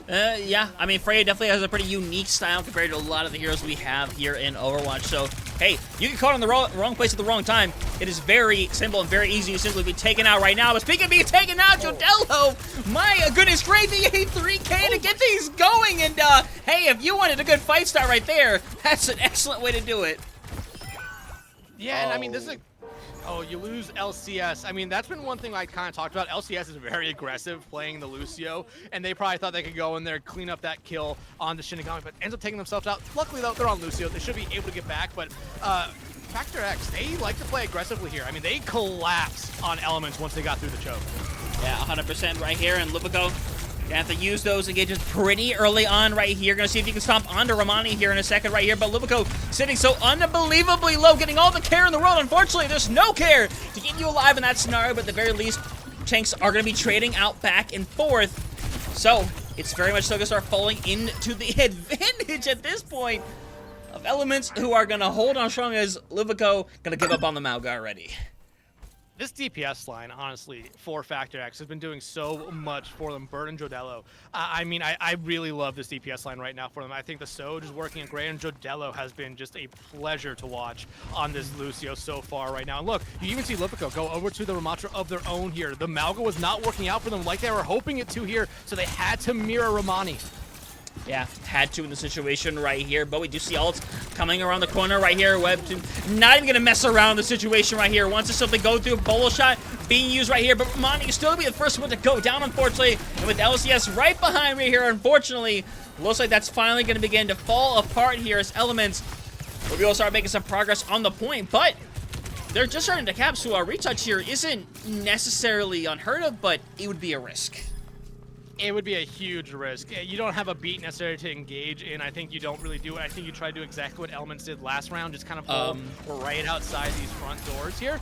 Speaker 1: Yeah, I mean, Freya definitely has a pretty unique style compared to a lot of the heroes we have here in Overwatch, so hey, you get caught in the wrong place at the wrong time. It is very simple and very easy to simply be taken out right now. But speaking of being taken out, Jodello, my goodness gracious, a 3K to get these going. And, hey, if you wanted a good fight start right there, that's an excellent way to do it.
Speaker 2: Yeah, and I mean, this is oh, you lose LCS. I mean, that's been one thing I kind of talked about. LCS is very aggressive playing the Lucio, and they probably thought they could go in there, clean up that kill on the Shinigami, but ends up taking themselves out. Luckily, though, they're on Lucio. They should be able to get back, but Factor X, they like to play aggressively here. I mean, they collapsed on Elements once they got through the choke.
Speaker 1: Yeah, 100% right here, and Lupico you have to use those engagements pretty early on right here. Gonna see if you can stomp onto Romani here in a second right here. But Lupico sitting so unbelievably low, getting all the care in the world. Unfortunately, there's no care to keep you alive in that scenario. But at the very least, tanks are gonna be trading out back and forth. So it's very much so gonna start falling into the advantage at this point of Elements, who are gonna hold on strong as Lupico gonna give up on the Mauga already.
Speaker 2: This DPS line, honestly, for Factor X has been doing so much for them. Bird and Jodello. I mean, I really love this DPS line right now for them. I think the Soj is working great, and Jodello has been just a pleasure to watch on this Lucio so far right now. And look, you even see Lupico go over to the Ramatra of their own here. The Mauga was not working out for them like they were hoping it to here, so they had to mirror Romani.
Speaker 1: Yeah, had to in the situation right here, but we do see ults coming around the corner right here. Webtoon not even gonna mess around the situation right here. Wants to simply go through a bolo shot being used right here, but Romani is still gonna be the first one to go down, unfortunately. And with LCS right behind me here, unfortunately, looks like that's finally gonna begin to fall apart here as Elements will be able to start making some progress on the point, but they're just starting to cap, so a retouch here isn't necessarily unheard of, but it would be a risk.
Speaker 2: It would be a huge risk. You don't have a beat necessary to engage in. I think you don't really do it. I think you try to do exactly what Elements did last round, just kind of pull right outside these front doors here.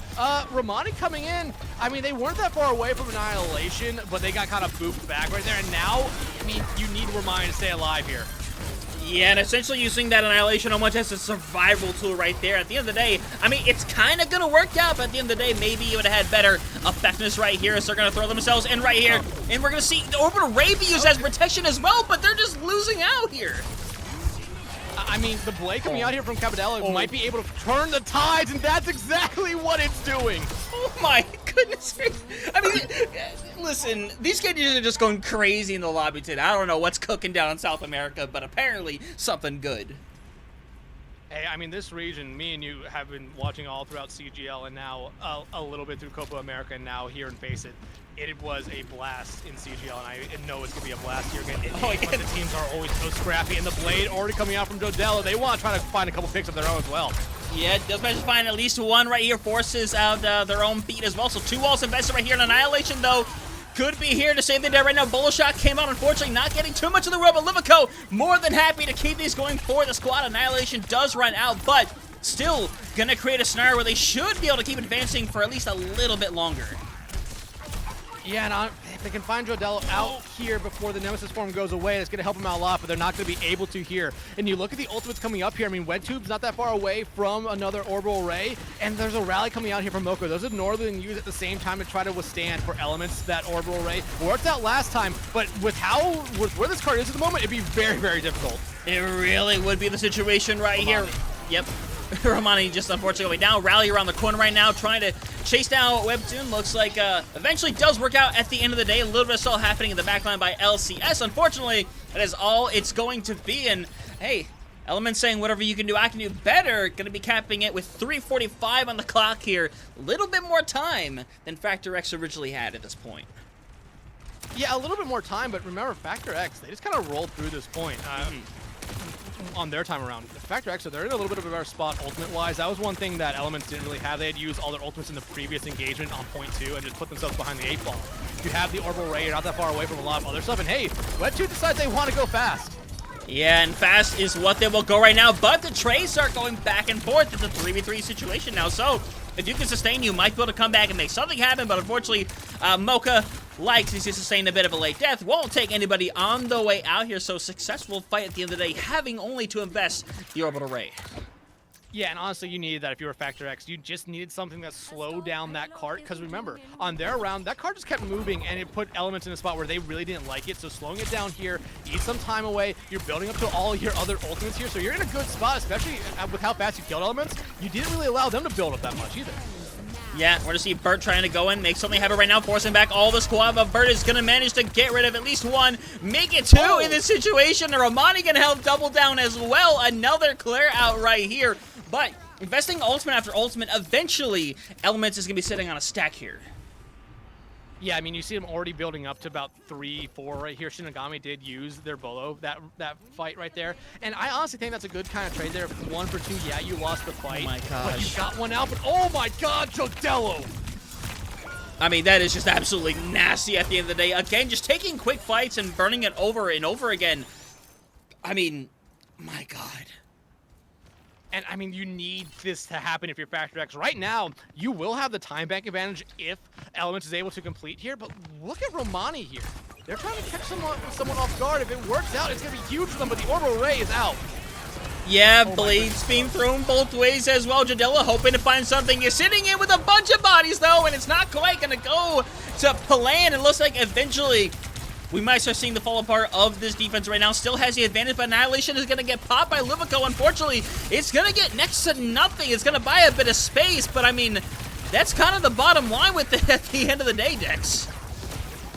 Speaker 2: Romani coming in, I mean, they weren't that far away from Annihilation, but they got kind of booped back right there. And now, I mean, you need Romani to stay alive here.
Speaker 1: Yeah, and essentially using that Annihilation almost as a survival tool right there. At the end of the day, I mean, it's kind of going to work out, but at the end of the day, maybe you would have had better effectiveness right here, so they're going to throw themselves in right here. And we're going to see the Orbital Ray be used as protection as well, but they're just losing out here.
Speaker 2: I mean, the Blade coming out here from Cabadella might be able to turn the tides, and that's exactly what it's doing.
Speaker 1: Oh my goodness. I mean, listen, these kids are just going crazy in the lobby today. I don't know what's cooking down in South America, but apparently something good.
Speaker 2: Hey, I mean, this region, me and you have been watching all throughout CGL and now a little bit through Copa America and now here in FaceIt. It was a blast in CGL, and I know it's going to be a blast here again. The teams are always so scrappy, and the Blade already coming out from Jodello. They want to try to find a couple picks of their own as well.
Speaker 1: Yeah, does manage to find at least one right here, forces out their own beat as well. So 2 walls invested right here in Annihilation, though. Could be here to save the day right now. Bolo shot came out, unfortunately, not getting too much of the road, but Livico more than happy to keep these going for the squad. Annihilation does run out, but still going to create a scenario where they should be able to keep advancing for at least a little bit longer.
Speaker 2: Yeah, and if they can find Jodello out here before the Nemesis form goes away, it's going to help them out a lot, but they're not going to be able to here. And you look at the ultimates coming up here. I mean, Wedtube's not that far away from another Orbital Ray, and there's a rally coming out here from Moko. Those are Northern used at the same time to try to withstand for Elements that Orbital Ray. Worked out last time, but with where this card is at the moment, it'd be very, very difficult.
Speaker 1: It really would be the situation right here. Yep. Romani just unfortunately down. Rally around the corner right now, trying to chase down Webtoon. Looks like eventually does work out at the end of the day. A little bit of still happening in the backline by LCS. Unfortunately, that is all it's going to be. And hey, Elements saying whatever you can do, I can do better. Going to be capping it with 3:45 on the clock here. A little bit more time than Factor X originally had at this point.
Speaker 2: Yeah, a little bit more time, but remember, Factor X, they just kind of rolled through this point. On their time around. Factor X, so they're in a little bit of a better spot ultimate-wise. That was one thing that Elements didn't really have. They had used all their ultimates in the previous engagement on point 2 and just put themselves behind the 8 ball. You have the Orbital Ray, you're not that far away from a lot of other stuff, and hey, Webtoon decides they want to go fast.
Speaker 1: Yeah, and fast is what they will go right now, but the trays start going back and forth. It's a 3v3 situation now, so if you can sustain, you might be able to come back and make something happen, but unfortunately, Mocha likes to sustain a bit of a late death. Won't take anybody on the way out here, so successful fight at the end of the day, having only to invest the Orbital Ray.
Speaker 2: Yeah, and honestly, you needed that if you were Factor X. You just needed something that slowed down that cart, because remember, on their round, that cart just kept moving, and it put elements in a spot where they really didn't like it, so slowing it down here, eat some time away, you're building up to all your other ultimates here, so you're in a good spot, especially with how fast you killed elements. You didn't really allow them to build up that much either.
Speaker 1: Yeah, we're going to see Burt trying to go in, make something happen right now, forcing back all the squad, but Burt is going to manage to get rid of at least one, make it two in this situation, and Romani going to help double down as well. Another clear out right here, but investing ultimate after ultimate, eventually Elements is going to be sitting on a stack here.
Speaker 2: Yeah, I mean, you see them already building up to about 3, 4 right here. Shinigami did use their Bolo that fight right there. And I honestly think that's a good kind of trade there. 1 for 2, yeah, you lost the fight.
Speaker 1: Oh my gosh.
Speaker 2: But you got one out, but oh my god, Jodello!
Speaker 1: I mean, that is just absolutely nasty at the end of the day. Again, just taking quick fights and burning it over and over again. I mean, my god.
Speaker 2: And, I mean, you need this to happen if you're Factor X. Right now, you will have the time bank advantage if Elements is able to complete here, but look at Romani here. They're trying to catch someone off guard. If it works out, it's going to be huge for them, but the Orbital Ray is out.
Speaker 1: Yeah, blades being thrown both ways as well. Jadilla hoping to find something. Is sitting in with a bunch of bodies, though, and it's not quite going to go to plan. It looks like eventually we might start seeing the fall apart of this defense right now. Still has the advantage, but Annihilation is going to get popped by Livico. Unfortunately, it's going to get next to nothing. It's going to buy a bit of space, but I mean, that's kind of the bottom line with it at the end of the day, Dex.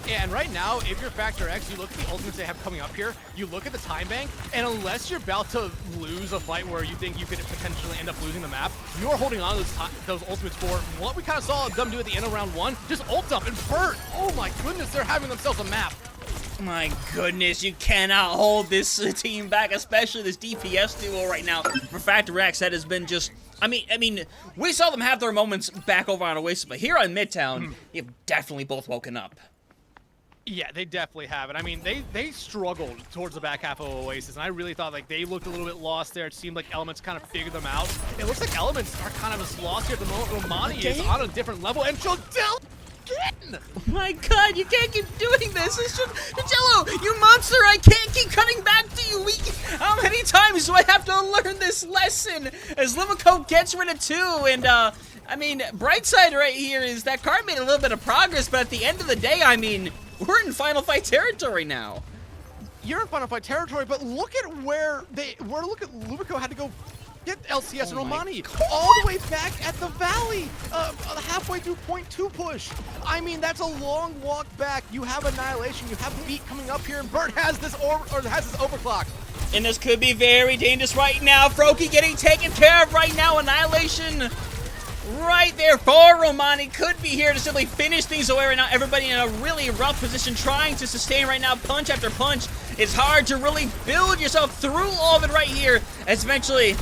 Speaker 2: Yeah, and right now, if you're Factor X, you look at the ultimates they have coming up here, you look at the time bank, and unless you're about to lose a fight where you think you could potentially end up losing the map, you're holding on to those ultimates for what we kind of saw them do at the end of round 1, just ult up and burn. Oh my goodness, they're having themselves a map.
Speaker 1: My goodness, you cannot hold this team back, especially this DPS duo right now. For Factor X, that has been just... I mean, we saw them have their moments back over on Oasis, but here on Midtown, you've definitely both woken up.
Speaker 2: Yeah, they definitely have it. I mean, they struggled towards the back half of Oasis, and I really thought like they looked a little bit lost there. It seemed like Elements kind of figured them out. It looks like Elements are kind of as lost here at the moment. Romani is on a different level, and Jodell again!
Speaker 1: Oh my god, you can't keep doing this. It's just, Jello, you monster, I can't keep cutting back to you. How many times do I have to learn this lesson? As Livico gets rid of 2, and I mean, bright side right here is that card made a little bit of progress, but at the end of the day, I mean, we're in Final Fight territory now.
Speaker 2: You're in Final Fight territory, but look at look at Livico had to go get LCS and Romani all the way back at the valley, halfway through point 2 push. I mean, that's a long walk back. You have Annihilation, you have Beat coming up here, and Burt has this overclock.
Speaker 1: And this could be very dangerous right now. Froakie getting taken care of right now. Annihilation right there for Romani. Could be here to simply finish things away right now. Everybody in a really rough position trying to sustain right now. Punch after punch. It's hard to really build yourself through all of it right here. As eventually,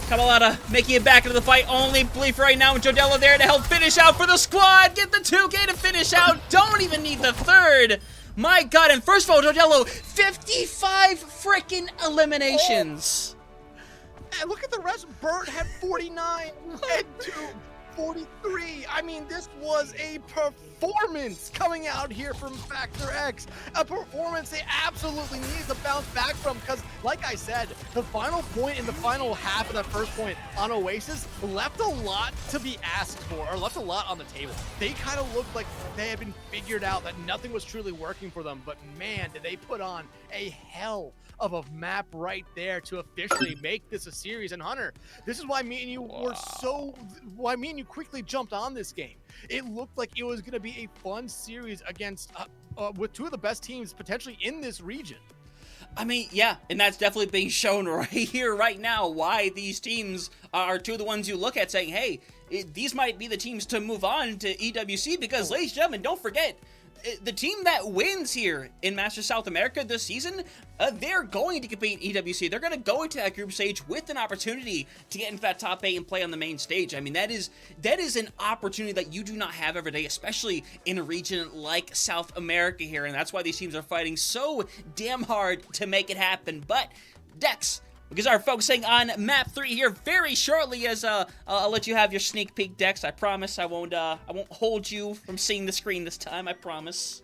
Speaker 1: Kamalata making it back into the fight. Only Bleef right now with Jodella there to help finish out for the squad. Get the 2K to finish out. Don't even need the 3rd. My god, and first of all, Jodello, 55 freaking eliminations.
Speaker 2: And look at the rest. Burt had 49 and 43. I mean, this was a performance coming out here from Factor X. A performance they absolutely needed to bounce back from, because, like I said, the final point in the final half of that first point on Oasis left a lot to be asked for, or left a lot on the table. They kind of looked like they had been figured out, that nothing was truly working for them, but man, did they put on a hell of a map right there to officially make this a series. And Hunter, this is why me and you why me and you quickly jumped on this game. It looked like it was going to be a fun series against with 2 of the best teams potentially in this region.
Speaker 1: I mean, yeah, and that's definitely being shown right here, right now, why these teams are 2 of the ones you look at saying, hey, these might be the teams to move on to EWC, because, ladies and gentlemen, don't forget, the team that wins here in Masters South America this season, they're going to compete in EWC. They're going to go into that group stage with an opportunity to get into that top 8 and play on the main stage. I mean, that is an opportunity that you do not have every day, especially in a region like South America here, and that's why these teams are fighting so damn hard to make it happen. But, Dex, we are focusing on map 3 here very shortly, as I'll let you have your sneak peek, Dex. I promise I won't hold you from seeing the screen this time. I promise.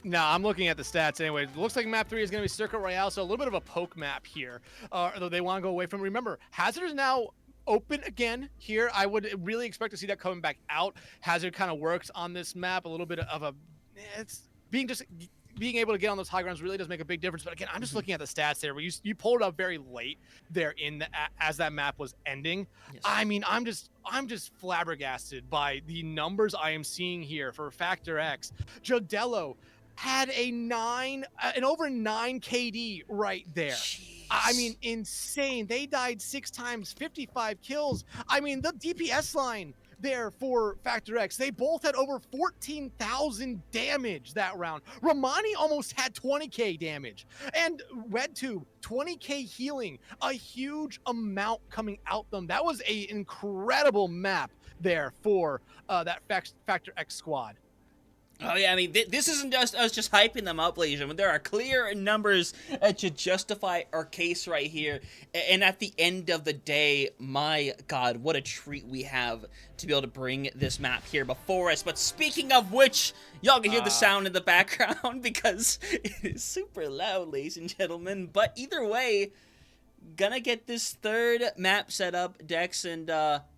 Speaker 2: No, I'm looking at the stats anyway. It looks like map 3 is going to be Circuit Royale, so a little bit of a poke map here. Although they want to go away from. Remember, Hazard is now open again here. I would really expect to see that coming back out. Hazard kind of works on this map a little bit of a. It's being able to get on those high grounds really does make a big difference. But again, I'm just looking at the stats there. Where you pulled up very late there as that map was ending. Yes. I mean, I'm just flabbergasted by the numbers I am seeing here for Factor X. Jodello had an over 9 KD right there. Jeez. I mean, insane. They died 6 times, 55 kills. I mean, the DPS line there for Factor X, they both had over 14,000 damage that round. Romani almost had 20k damage. And RedTube, 20k healing, a huge amount coming out them. That was an incredible map there for that Factor X squad.
Speaker 1: Oh, yeah, I mean, this isn't just us just hyping them up, ladies and gentlemen. There are clear numbers to justify our case right here. And at the end of the day, my God, what a treat we have to be able to bring this map here before us. But speaking of which, y'all can hear the sound in the background because it is super loud, ladies and gentlemen. But either way, gonna get this third map set up, Dex. And,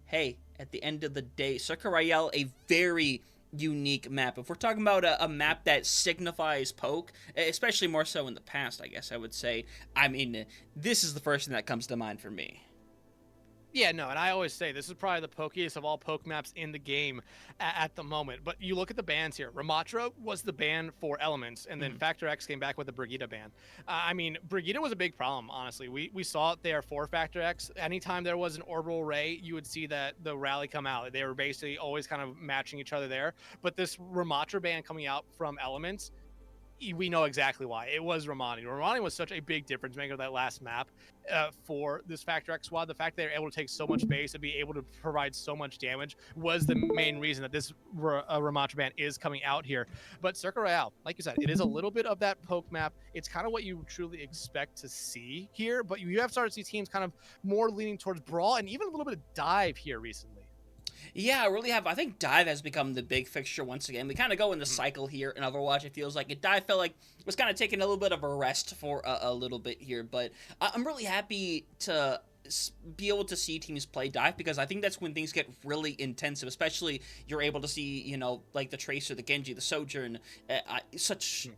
Speaker 1: hey, at the end of the day, Circuit Royale, a very unique map. If we're talking about a map that signifies poke, especially more so in the past, I guess I would say, I mean, this is the first thing that comes to mind for me.
Speaker 2: Yeah, no, and I always say this is probably the pokiest of all poke maps in the game at the moment. But you look at the bans here. Ramatra was the ban for Elements, and then Factor X came back with the Brigitte ban. I mean, Brigitte was a big problem, honestly. We saw it there for Factor X. Anytime there was an orbital ray, you would see that the rally come out. They were basically always kind of matching each other there. But this Ramatra ban coming out from Elements, we know exactly why. It was Romani. Romani was such a big difference maker that last map for this Factor X squad. The fact that they're able to take so much base and be able to provide so much damage was the main reason that this Ramatra ban is coming out here. But Circuit Royale, like you said, it is a little bit of that poke map. It's kind of what you truly expect to see here, but you have started to see teams kind of more leaning towards brawl and even a little bit of dive here recently.
Speaker 1: Yeah, I really have. I think dive has become the big fixture once again. We kind of go in the cycle here in Overwatch. It feels like it. Dive felt like it was kind of taking a little bit of a rest for a little bit here, but I'm really happy to be able to see teams play dive because I think that's when things get really intensive, especially you're able to see, you know, like the Tracer, the Genji, the Sojourn, such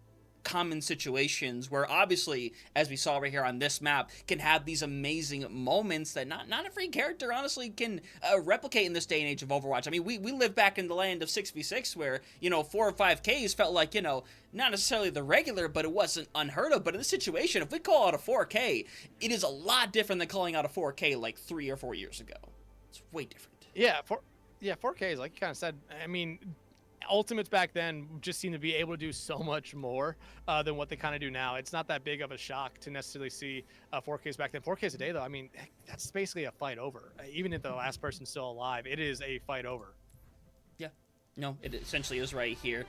Speaker 1: common situations where obviously, as we saw right here on this map, can have these amazing moments that not every character honestly can replicate in this day and age of Overwatch. I mean, we live back in the land of 6v6 where, you know, 4 or 5 Ks felt like, you know, not necessarily the regular, but it wasn't unheard of. But in this situation, if we call out a 4K, it is a lot different than calling out a 4K like 3 or 4 years ago. It's way different.
Speaker 2: Yeah, 4Ks, like you kind of said. I mean, Ultimates back then just seemed to be able to do so much more than what they kind of do now. It's not that big of a shock to necessarily see 4Ks back then. 4Ks a day, though, I mean, that's basically a fight over. Even if the last person's still alive, it is a fight over.
Speaker 1: Yeah. No, it essentially is right here.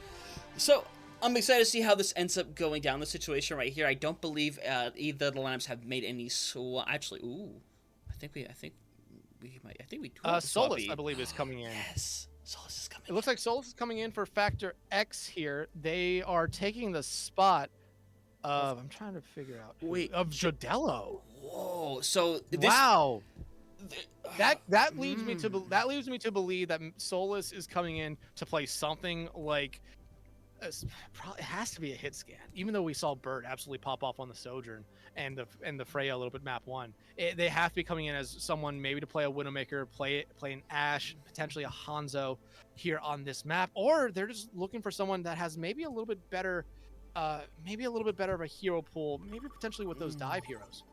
Speaker 1: So I'm excited to see how this ends up going down, the situation right here. I don't believe either of the lineups have made any actually, ooh. I think we
Speaker 2: Solus, I believe, is coming in.
Speaker 1: Yes. Solus is coming
Speaker 2: in. It looks like Solus is coming in for Factor X here. They are taking the spot of, I'm trying to figure out, of Jodello.
Speaker 1: Whoa. So
Speaker 2: wow. That leads me to believe that Solus is coming in to play something like it has to be a hit scan, even though we saw Burt absolutely pop off on the Sojourn and the Freya a little bit map 1. They have to be coming in as someone maybe to play a Widowmaker, play an Ashe, potentially a Hanzo here on this map, or they're just looking for someone that has maybe a little bit better of a hero pool, maybe potentially with those dive heroes.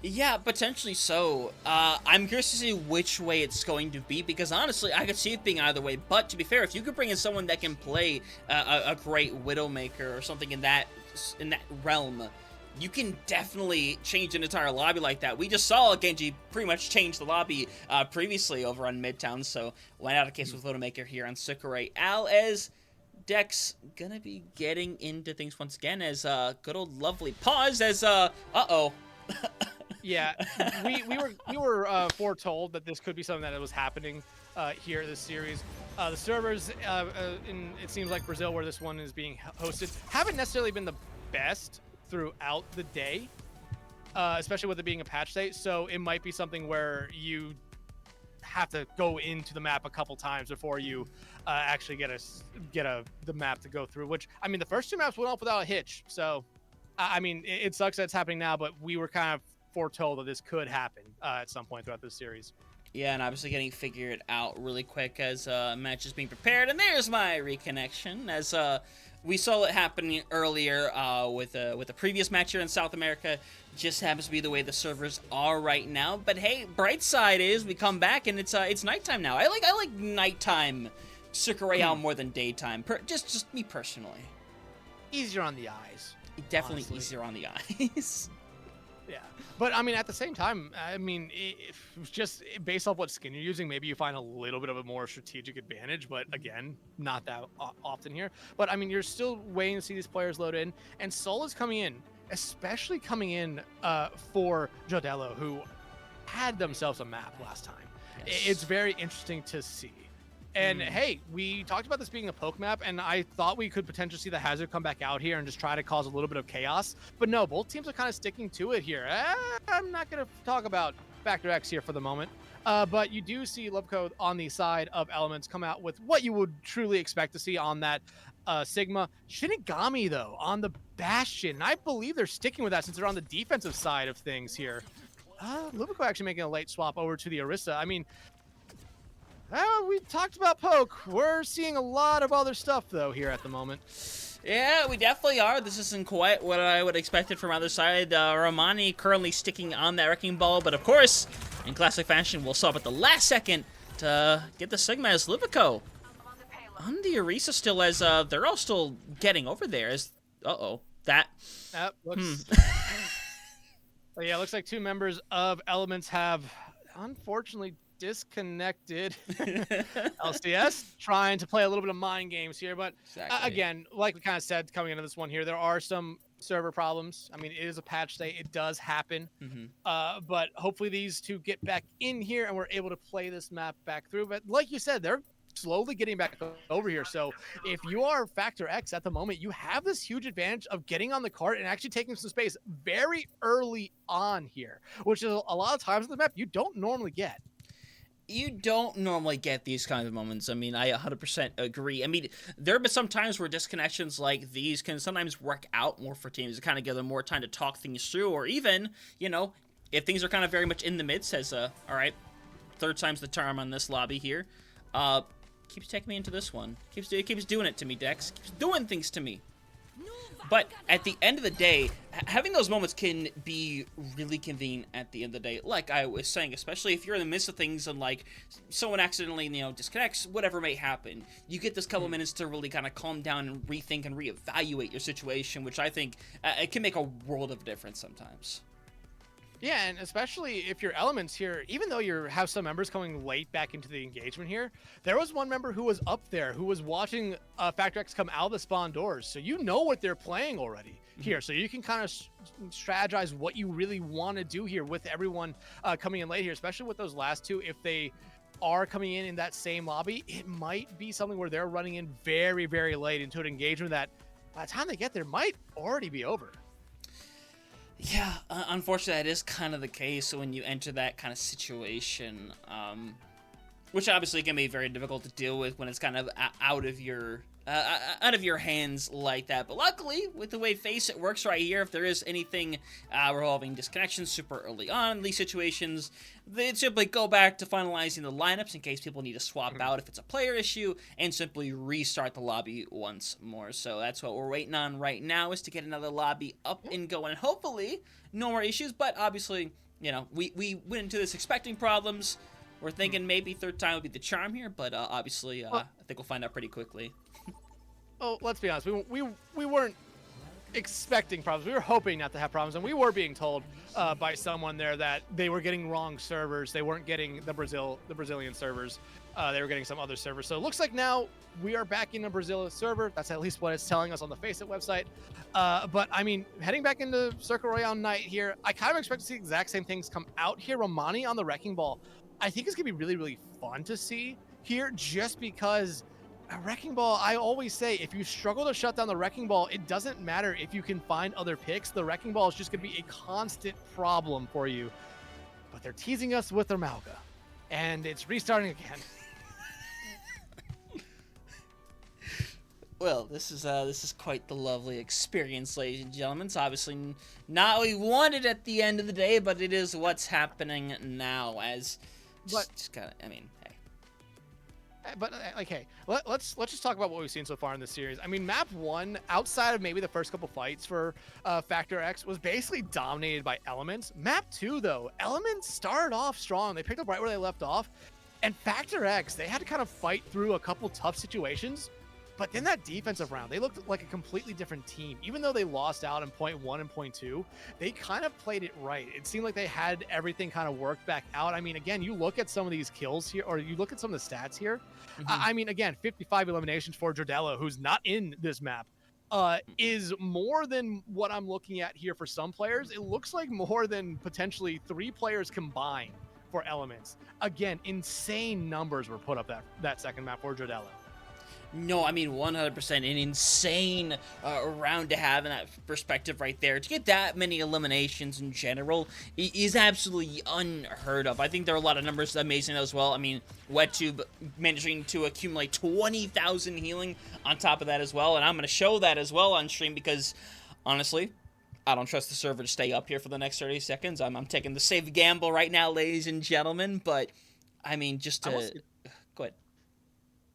Speaker 1: Yeah, potentially so. I'm curious to see which way it's going to be, because honestly, I could see it being either way. But to be fair, if you could bring in someone that can play a great Widowmaker or something in that realm, you can definitely change an entire lobby like that. We just saw Genji pretty much change the lobby previously over on Midtown, so why not a case with Widowmaker here on Circuit Royale as Dex gonna be getting into things once again as good old lovely pause as uh-oh.
Speaker 2: Yeah, we were foretold that this could be something that was happening here in this series. The servers, it seems like Brazil, where this one is being hosted, haven't necessarily been the best throughout the day, especially with it being a patch day. So it might be something where you have to go into the map a couple times before you actually get the map to go through. Which, I mean, the first two maps went off without a hitch. So, I mean, it sucks that it's happening now, but we were kind of foretold that this could happen at some point throughout this series.
Speaker 1: Yeah, and obviously getting figured out really quick as match is being prepared. And there's my reconnection, as we saw it happening earlier with a previous match here in South America. Just happens to be the way the servers are right now. But hey, bright side is we come back and it's nighttime now. I like nighttime Circuit Royale more than daytime. Just me personally.
Speaker 2: Easier on the eyes.
Speaker 1: Definitely
Speaker 2: honestly.
Speaker 1: easier on the eyes.
Speaker 2: Yeah, but I mean, at the same time, I mean, just based off what skin you're using, maybe you find a little bit of a more strategic advantage. But again, not that often here. But I mean, you're still waiting to see these players load in, and Sol is coming in, especially coming in for Jodello, who had themselves a map last time.
Speaker 1: Yes.
Speaker 2: It's very interesting to see. And hey, we talked about this being a poke map, and I thought we could potentially see the Hazard come back out here and just try to cause a little bit of chaos. But no, both teams are kind of sticking to it here. I'm not going to talk about Factor X here for the moment. But you do see Lubko on the side of Elements come out with what you would truly expect to see on that Sigma. Shinigami, though, on the Bastion. I believe they're sticking with that since they're on the defensive side of things here. Lubko actually making a late swap over to the Orisa. I mean, we talked about poke. We're seeing a lot of other stuff, though, here at the moment.
Speaker 1: Yeah, we definitely are. This isn't quite what I would expect it from other side. Romani currently sticking on that Wrecking Ball, but of course, in classic fashion, we'll stop at the last second to get the Sigma as Lubico. On the Orisa still, as they're all still getting over there. As that
Speaker 2: Looks. Yeah, looks like two members of Elements have unfortunately disconnected. LCS trying to play a little bit of mind games here, but again, like we kind of said coming into this one here, there are some server problems. I mean, it is a patch day, it does happen. But hopefully these two get back in here and we're able to play this map back through. But like you said, they're slowly getting back over here. So if you are Factor X at the moment, you have this huge advantage of getting on the cart and actually taking some space very early on here, which is a lot of times in the map you don't normally get.
Speaker 1: You don't normally get these kinds of moments. I mean, I 100% agree. I mean, there have been some times where disconnections like these can sometimes work out more for teams to kind of give them more time to talk things through, or even, you know, if things are kind of very much in the midst, as, all right, third time's the charm on this lobby here, keeps taking me into this one. Keeps doing it to me, Dex. Keeps doing things to me. But at the end of the day, having those moments can be really convenient at the end of the day. Like I was saying, especially if you're in the midst of things and like someone accidentally, you know, disconnects, whatever may happen, you get this couple minutes to really kind of calm down and rethink and reevaluate your situation, which I think it can make a world of difference sometimes.
Speaker 2: Yeah, and especially if your Elements here, even though you have some members coming late back into the engagement here, there was one member who was up there who was watching Factor X come out of the spawn doors. So you know what they're playing already here. So you can kind of strategize what you really want to do here with everyone coming in late here, especially with those last two. If they are coming in that same lobby, it might be something where they're running in very, very late into an engagement that by the time they get there might already be over.
Speaker 1: Yeah, unfortunately, that is kind of the case when you enter that kind of situation, which obviously can be very difficult to deal with when it's kind of out of your hands like that. But luckily, with the way FaceIt works right here, if there is anything revolving disconnections super early on in these situations, they'd simply go back to finalizing the lineups in case people need to swap out if it's a player issue, and simply restart the lobby once more. So that's what we're waiting on right now, is to get another lobby up and going, and hopefully no more issues. But obviously, you know, we went into this expecting problems. We're thinking maybe third time would be the charm here, but obviously I think we'll find out pretty quickly.
Speaker 2: Oh, let's be honest. We weren't expecting problems. We were hoping not to have problems, and we were being told by someone there that they were getting wrong servers. They weren't getting the Brazilian servers. They were getting some other servers. So it looks like now we are back in a Brazil server. That's at least what it's telling us on the FaceIt website. But I mean, heading back into Circuit Royale night here, I kind of expect to see the exact same things come out here. Romani on the Wrecking Ball, I think it's gonna be really, really fun to see here just because a Wrecking Ball, I always say, if you struggle to shut down the Wrecking Ball, it doesn't matter if you can find other picks. The Wrecking Ball is just going to be a constant problem for you. But they're teasing us with their Malga, and it's restarting again.
Speaker 1: Well, this is quite the lovely experience, ladies and gentlemen. It's obviously not what we wanted at the end of the day, but it is what's happening now. Just gotta, I mean, hey.
Speaker 2: But like, hey, let's just talk about what we've seen so far in this series. I mean, map 1, outside of maybe the first couple fights for Factor X, was basically dominated by Elements. Map 2, though, Elements started off strong. They picked up right where they left off, and Factor X, they had to kind of fight through a couple tough situations. But then that defensive round, they looked like a completely different team. Even though they lost out in point 1 and point 2, they kind of played it right. It seemed like they had everything kind of worked back out. I mean, again, you look at some of these kills here, or you look at some of the stats here. I mean, again, 55 eliminations for Jordella, who's not in this map, is more than what I'm looking at here for some players. It looks like more than potentially 3 players combined for Elements. Again, insane numbers were put up that second map for Jordella.
Speaker 1: No, I mean 100% an insane round to have in that perspective right there. To get that many eliminations in general is absolutely unheard of. I think there are a lot of numbers amazing as well. I mean, WetTube managing to accumulate 20,000 healing on top of that as well, and I'm going to show that as well on stream because, honestly, I don't trust the server to stay up here for the next 30 seconds. I'm taking the safe gamble right now, ladies and gentlemen, but, I mean, just to... Go ahead.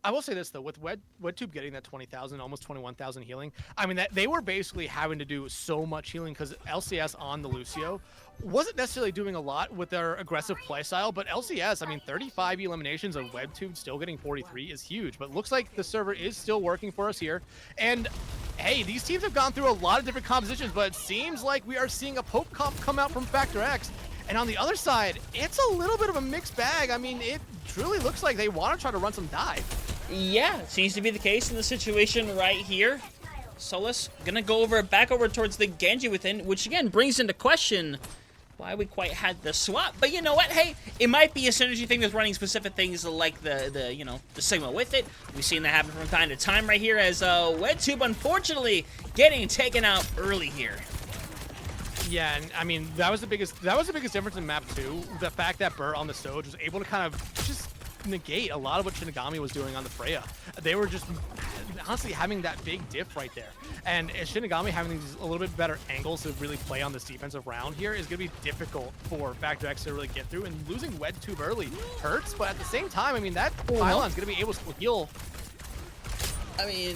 Speaker 2: I will say this, though, with WetTube getting that 20,000, almost 21,000 healing, I mean, that they were basically having to do so much healing because LCS on the Lucio wasn't necessarily doing a lot with their aggressive play style, but LCS, I mean, 35 eliminations of WetTube still getting 43 is huge, but looks like the server is still working for us here. And, hey, these teams have gone through a lot of different compositions, but it seems like we are seeing a Poke comp come out from Factor X. And on the other side, it's a little bit of a mixed bag. I mean, it truly looks like they want to try to run some dive.
Speaker 1: Yeah, seems to be the case in the situation right here. Solus gonna go back over towards the Genji within, which again brings into question why we quite had the swap. But you know what? Hey, it might be a synergy thing with running specific things like the Sigma with it. We've seen that happen from time to time right here as WetTube unfortunately getting taken out early here.
Speaker 2: Yeah, and I mean that was the biggest difference in map 2. The fact that Burt on the Soj was able to kind of just negate a lot of what Shinigami was doing on the Freya. They were just honestly having that big diff right there. And Shinigami having these a little bit better angles to really play on this defensive round here is going to be difficult for Factor X to really get through. And losing WetTube early hurts, but at the same time, I mean, that pylon's going to be able to heal.
Speaker 1: I mean,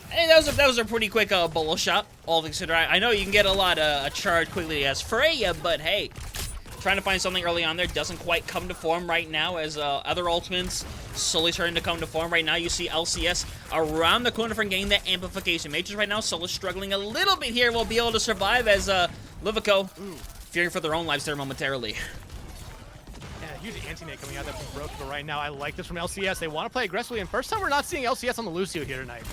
Speaker 1: hey, that was a pretty quick bolo shot, all things considered. I know you can get a lot of charge quickly as Freya, but hey, trying to find something early on there doesn't quite come to form right now as other ultimates slowly starting to come to form. Right now you see LCS around the corner from getting that amplification. Mages right now, Solo's struggling a little bit here, will be able to survive as Livico fearing for their own lives there momentarily.
Speaker 2: Yeah, huge anti-nade coming out there from Broke, but right now I like this from LCS. They want to play aggressively, and first time we're not seeing LCS on the Lucio here tonight.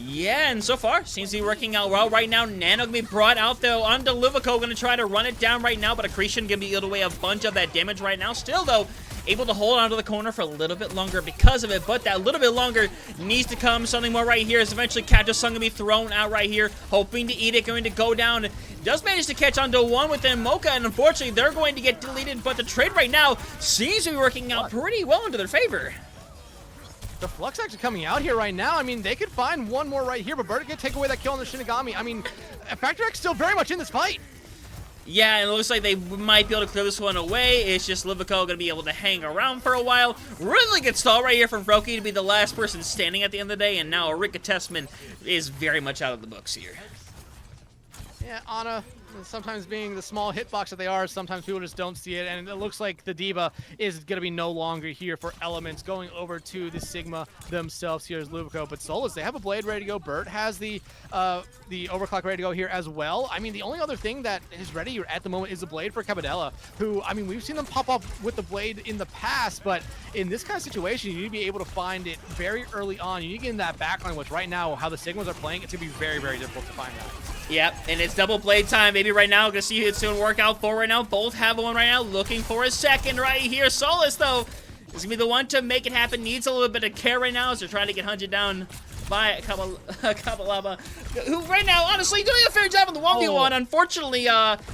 Speaker 1: Yeah, and so far, seems to be working out well. Right now, Nano gonna be brought out, though, onto Livico. Gonna try to run it down right now, but Accretion gonna be able to weigh a bunch of that damage right now. Still, though, able to hold onto the corner for a little bit longer because of it, but that little bit longer needs to come. Something more right here is eventually Cactus-Sun gonna be thrown out right here, hoping to eat it, going to go down. Does manage to catch onto one within Mocha, and unfortunately, they're going to get deleted, but the trade right now seems to be working out pretty well into their favor.
Speaker 2: The Flux actually coming out here right now. I mean, they could find one more right here, but Bird can take away that kill on the Shinigami. I mean, Factor X still very much in this fight.
Speaker 1: Yeah, and it looks like they might be able to clear this one away. It's just Livico going to be able to hang around for a while. Really good stall right here from Froki to be the last person standing at the end of the day, and now Rika Tessman is very much out of the books here.
Speaker 2: Yeah, Ana, sometimes being the small hitbox that they are, sometimes people just don't see it, and it looks like the Diva is going to be no longer here for Elements, going over to the Sigma themselves here as Livico. But Solus, they have a Blade ready to go. Burt has the Overclock ready to go here as well. I mean, the only other thing that is ready at the moment is the Blade for Cabadella, who, I mean, we've seen them pop up with the Blade in the past, but in this kind of situation, you need to be able to find it very early on. You need to get in that backline, which right now, how the Sigmas are playing, it's going to be very, very difficult to find that.
Speaker 1: Yep, and it's double blade time, maybe right now. Gonna see who it's gonna work out for right now. Both have one right now, looking for a second right here. Solus, though, is gonna be the one to make it happen. Needs a little bit of care right now as they're trying to get hunted down by a Kabalaba, who right now, honestly, doing a fair job on the 1v1. Unfortunately,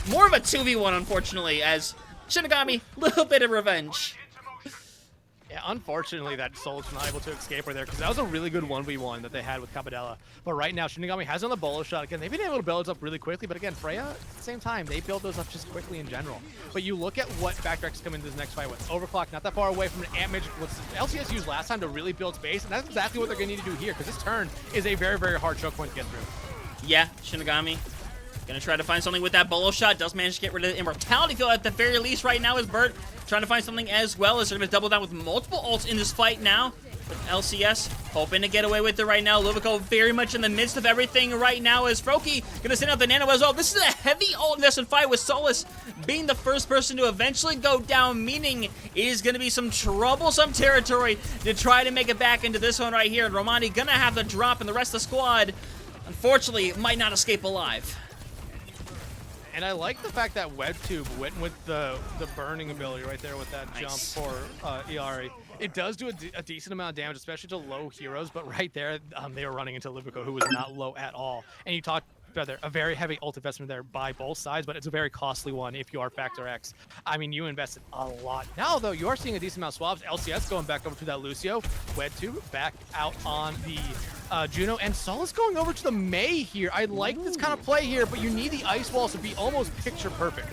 Speaker 1: more of a 2v1, unfortunately, as Shinigami, little bit of revenge.
Speaker 2: Yeah, unfortunately, that Soul's not able to escape right there, because that was a really good 1v1 that they had with Cabadella. But right now, Shinigami has on the bolo shot. Again, they've been able to build those up really quickly, but again, Freya, at the same time, they build those up just quickly in general. But you look at what Factor X is coming into this next fight with. Overclock, not that far away from an damage, what LCS used last time to really build space, and that's exactly what they're going to need to do here, because this turn is a very, very hard choke point to get through.
Speaker 1: Yeah, Shinigami gonna try to find something with that bolo shot. Does manage to get rid of the immortality field at the very least right now as Bert trying to find something as well as they're gonna double down with multiple ults in this fight now. But LCS hoping to get away with it right now. Luvico very much in the midst of everything right now as Froki gonna send out the nano as well. This is a heavy ult investment fight with Solus being the first person to eventually go down, meaning it is gonna be some troublesome territory to try to make it back into this one right here. And Romani gonna have the drop, and the rest of the squad, unfortunately, might not escape alive.
Speaker 2: And I like the fact that WebTube went with the burning ability right there with that jump for Iari. It does do a decent amount of damage, especially to low heroes, but right there, they were running into Luvico, who was not low at all. And you talked about there, a very heavy ult investment there by both sides, but it's a very costly one if you are Factor X. I mean, you invested a lot. Now, though, you are seeing a decent amount of swaps. LCS going back over to that Lucio. WebTube back out on the Juno, and Solus going over to the Mei here. I like this kind of play here, but you need the ice walls to be almost picture perfect.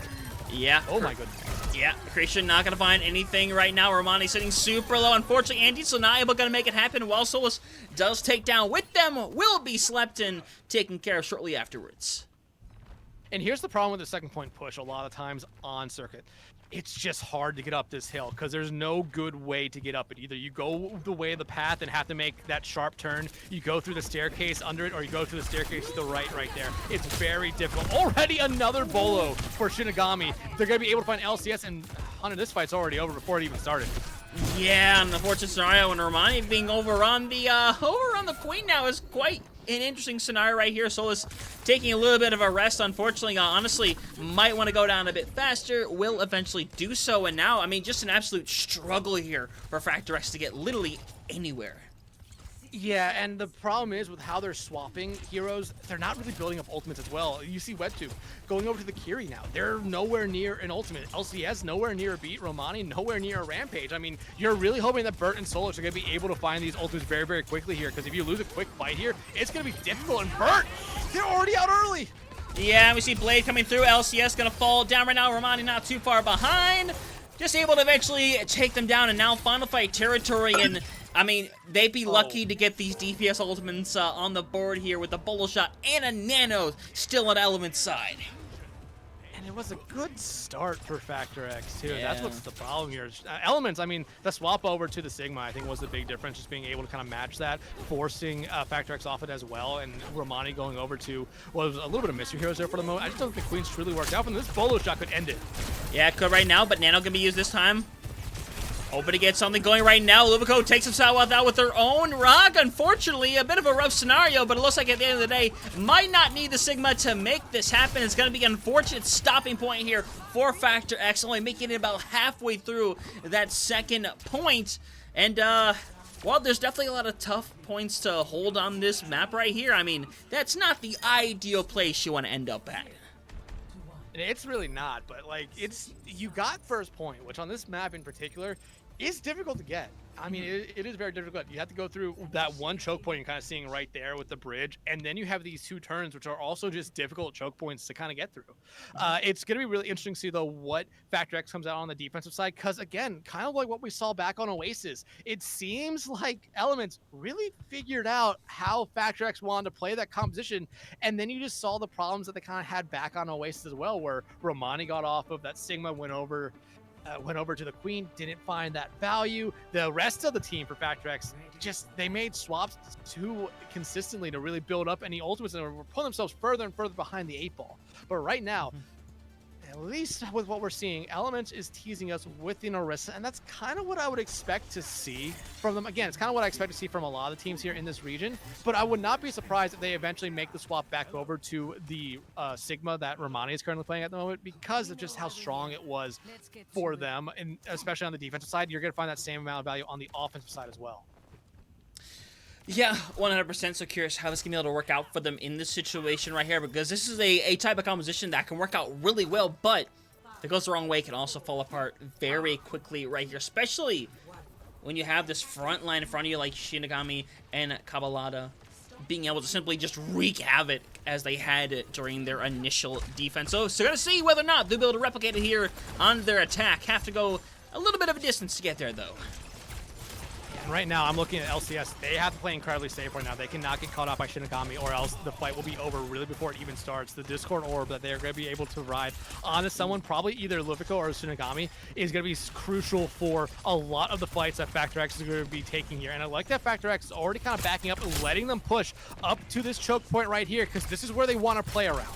Speaker 1: Yeah.
Speaker 2: Oh my goodness.
Speaker 1: Yeah, Creation not going to find anything right now. Romani sitting super low. Unfortunately, Andy's still not able to make it happen, while Solus does take down with them, will be slept in, taken care of shortly afterwards.
Speaker 2: And here's the problem with the second point push a lot of times on circuit. It's just hard to get up this hill because there's no good way to get up it. Either you go the way of the path and have to make that sharp turn, you go through the staircase under it, or you go through the staircase to the right there. It's very difficult. Already another bolo for Shinigami. They're going to be able to find LCS, and Hunter, this fight's already over before it even started.
Speaker 1: Yeah, and the fortunate scenario, and Romani being over on the Queen now is quite an interesting scenario right here. Solus taking a little bit of a rest, unfortunately. Honestly, might want to go down a bit faster. Will eventually do so, and now, I mean, just an absolute struggle here for Factor X to get literally anywhere.
Speaker 2: Yeah, and the problem is with how they're swapping heroes, they're not really building up ultimates as well. You see WebTube going over to the Kiri now. They're nowhere near an ultimate. LCS nowhere near a beat. Romani nowhere near a rampage. I mean, you're really hoping that Bert and Solus are going to be able to find these ultimates very, very quickly here, because if you lose a quick fight here, it's going to be difficult. And Bert, they're already out early.
Speaker 1: Yeah, we see Blade coming through. LCS going to fall down right now. Romani not too far behind. Just able to eventually take them down, and now final fight territory. And I mean, they'd be lucky to get these DPS ultimates on the board here with a bolo shot and a nano still on Element's side.
Speaker 2: And it was a good start for Factor X, too.
Speaker 1: Yeah.
Speaker 2: That's what's the problem here. Elements, I mean, the swap over to the Sigma, I think, was the big difference, just being able to kind of match that, forcing Factor X off it as well, and Romani going over to, well, was a little bit of mystery heroes there for the moment. I just don't think the Queens truly worked out, and this bolo shot could end it.
Speaker 1: Yeah, it could right now, but nano can be used this time. Hoping to get something going right now. Luvico takes himself out with their own rock. Unfortunately, a bit of a rough scenario, but it looks like at the end of the day, might not need the Sigma to make this happen. It's going to be an unfortunate stopping point here for Factor X, only making it about halfway through that second point. And, well, there's definitely a lot of tough points to hold on this map right here. I mean, that's not the ideal place you want to end up at.
Speaker 2: It's really not, but, like, you got first point, which on this map in particular is difficult to get. I mean, it is very difficult. You have to go through that one choke point you're kind of seeing right there with the bridge, and then you have these two turns, which are also just difficult choke points to kind of get through. It's going to be really interesting to see, though, what Factor X comes out on the defensive side, because, again, kind of like what we saw back on Oasis, it seems like Elements really figured out how Factor X wanted to play that composition, and then you just saw the problems that they kind of had back on Oasis as well, where Romani got off of that Sigma, went over to the Queen, didn't find that value. The rest of the team for Factor X, they made swaps too consistently to really build up any ultimates, and were pulling themselves further and further behind the 8 ball. But right now, at least with what we're seeing, Elements is teasing us with the Orisa, and that's kind of what I would expect to see from them. Again, it's kind of what I expect to see from a lot of the teams here in this region, but I would not be surprised if they eventually make the swap back over to the Sigma that Romani is currently playing at the moment, because of just how strong it was for them, and especially on the defensive side. You're going to find that same amount of value on the offensive side as well.
Speaker 1: Yeah, 100%. So curious how this can be able to work out for them in this situation right here, because this is a type of composition that can work out really well, but if it goes the wrong way, it can also fall apart very quickly right here, especially when you have this front line in front of you like Shinigami and Kabbalada being able to simply just wreak havoc as they had during their initial defense. So gonna see whether or not they'll be able to replicate it here on their attack. Have to go a little bit of a distance to get there, though.
Speaker 2: And right now, I'm looking at LCS. They have to play incredibly safe right now. They cannot get caught out by Shinigami, or else the fight will be over really before it even starts. The Discord Orb that they're going to be able to ride onto someone, probably either Lufico or Shinigami, is going to be crucial for a lot of the fights that Factor X is going to be taking here. And I like that Factor X is already kind of backing up and letting them push up to this choke point right here, because this is where they want to play around.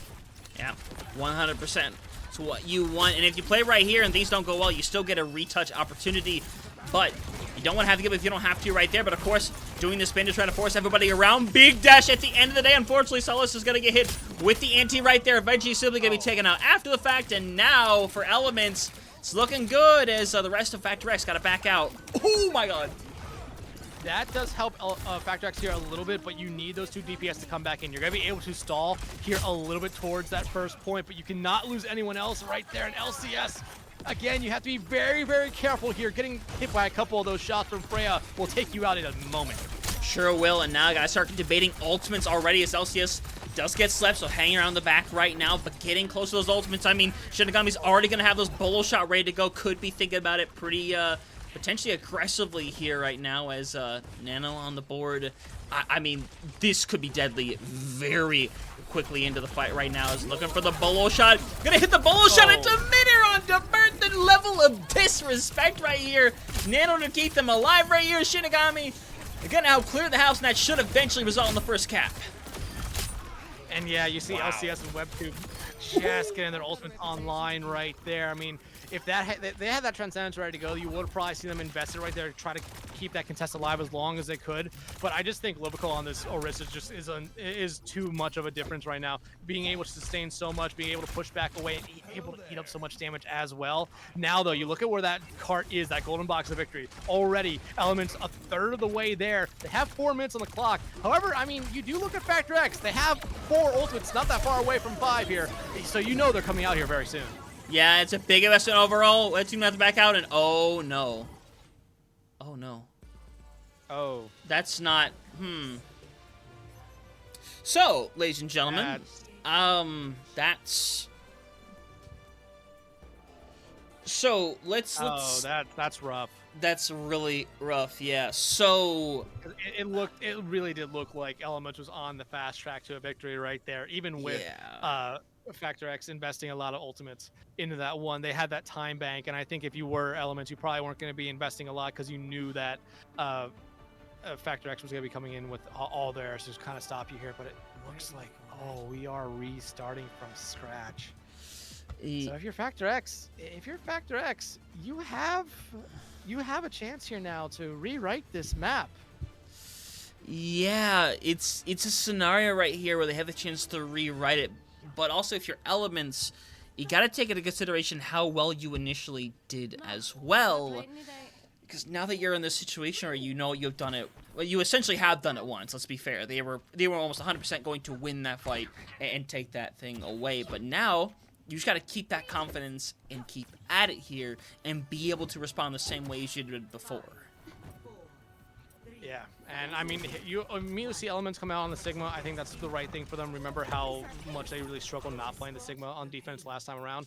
Speaker 1: Yeah, 100%. It's what you want. And if you play right here and things don't go well, you still get a retouch opportunity. But you don't want to have to give it if you don't have to right there. But of course, doing this spin to try to force everybody around. Big dash at the end of the day. Unfortunately, Solus is going to get hit with the anti right there. Veggie simply going to be taken out after the fact. And now for Elements, it's looking good as the rest of Factor X got to back out. Oh my god.
Speaker 2: That does help Factor X here a little bit, but you need those two DPS to come back in. You're going to be able to stall here a little bit towards that first point, but you cannot lose anyone else right there in LCS. Again, you have to be very, very careful here. Getting hit by a couple of those shots from Freya will take you out in a moment.
Speaker 1: Sure will, and now I gotta start debating ultimates already as LCS does get slept, so hanging around the back right now, but getting close to those ultimates. I mean, Shinigami's already gonna have those bolo shot ready to go. Could be thinking about it pretty, potentially aggressively here right now as Nano on the board. I mean, this could be deadly very quickly into the fight right now. Is looking for the bolo shot. Gonna hit the bolo shot into midair on Divert. The level of disrespect right here. Nano to keep them alive right here. Shinigami gonna help clear the house, and that should eventually result in the first cap.
Speaker 2: And yeah, you see LCS and WebTube just getting their ultimates online right there. I mean, if they had that Transcendence ready to go, you would have probably seen them invested right there to try to keep that contest alive as long as they could. But I just think Lufico on this Orisa just is too much of a difference right now. Being able to sustain so much, being able to push back away, and able to eat up so much damage as well. Now, though, you look at where that cart is, that golden box of victory. Already, Elements a third of the way there. They have 4 minutes on the clock. However, I mean, you do look at Factor X. They have 4 ultimates, not that far away from 5 here. So you know they're coming out here very soon.
Speaker 1: Yeah, it's a big investment overall. Let's team have to back out, and oh no. Oh no.
Speaker 2: Oh.
Speaker 1: That's not, So, ladies and gentlemen, that's... So, let's...
Speaker 2: Oh, that's rough.
Speaker 1: That's really rough, yeah. So...
Speaker 2: It really did look like Elements was on the fast track to a victory right there, even with Factor X investing a lot of ultimates into that one. They had that time bank, and I think if you were Elements, you probably weren't going to be investing a lot because you knew that Factor X was going to be coming in with all theirs to kind of stop you here. But it looks like, we are restarting from scratch. So if you're Factor X, you have a chance here now to rewrite this map.
Speaker 1: Yeah, it's a scenario right here where they have the chance to rewrite it. But also, if you're Elements, you got to take into consideration how well you initially did as well. Because now that you're in this situation where you know you've done it, well, you essentially have done it once. Let's be fair. They were almost 100% going to win that fight and take that thing away. But now you just got to keep that confidence and keep at it here and be able to respond the same way as you did before.
Speaker 2: Yeah, and I mean, you immediately see Elements come out on the Sigma. I think that's the right thing for them. Remember how much they really struggled not playing the Sigma on defense last time around.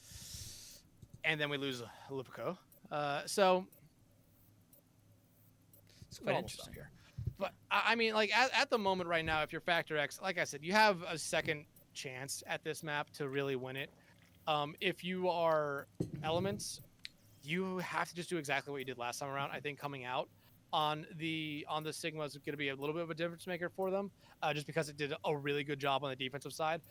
Speaker 2: And then we lose Lufico. So it's quite interesting here. But I mean, like at the moment right now, if you're Factor X, like I said, you have a second chance at this map to really win it. If you are Elements, you have to just do exactly what you did last time around. I think coming out on the Sigma is going to be a little bit of a difference maker for them, just because it did a really good job on the defensive side.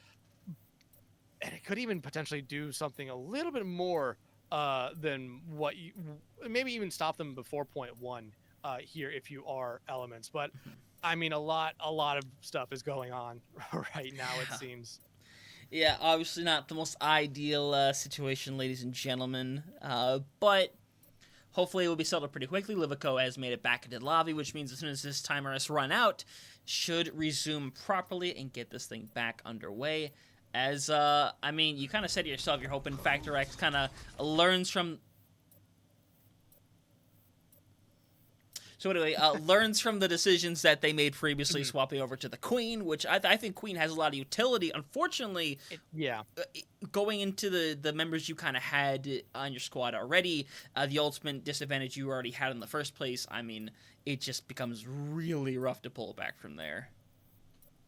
Speaker 2: and it could even potentially do something a little bit more than what you maybe even stop them before point one here if you are Elements. But I mean, a lot of stuff is going on right now. It
Speaker 1: Yeah.
Speaker 2: seems.
Speaker 1: Yeah, obviously not the most ideal situation, ladies and gentlemen. But hopefully it will be settled pretty quickly. Livico has made it back into the lobby, which means as soon as this timer has run out, should resume properly and get this thing back underway. As, I mean, you kind of said to yourself, you're hoping Factor X kind of learns from. So anyway, learns from the decisions that they made previously, swapping over to the Queen, which I think Queen has a lot of utility. Unfortunately,
Speaker 2: Yeah.
Speaker 1: Going into the members you kind of had on your squad already, the ultimate disadvantage you already had in the first place, I mean, it just becomes really rough to pull back from there.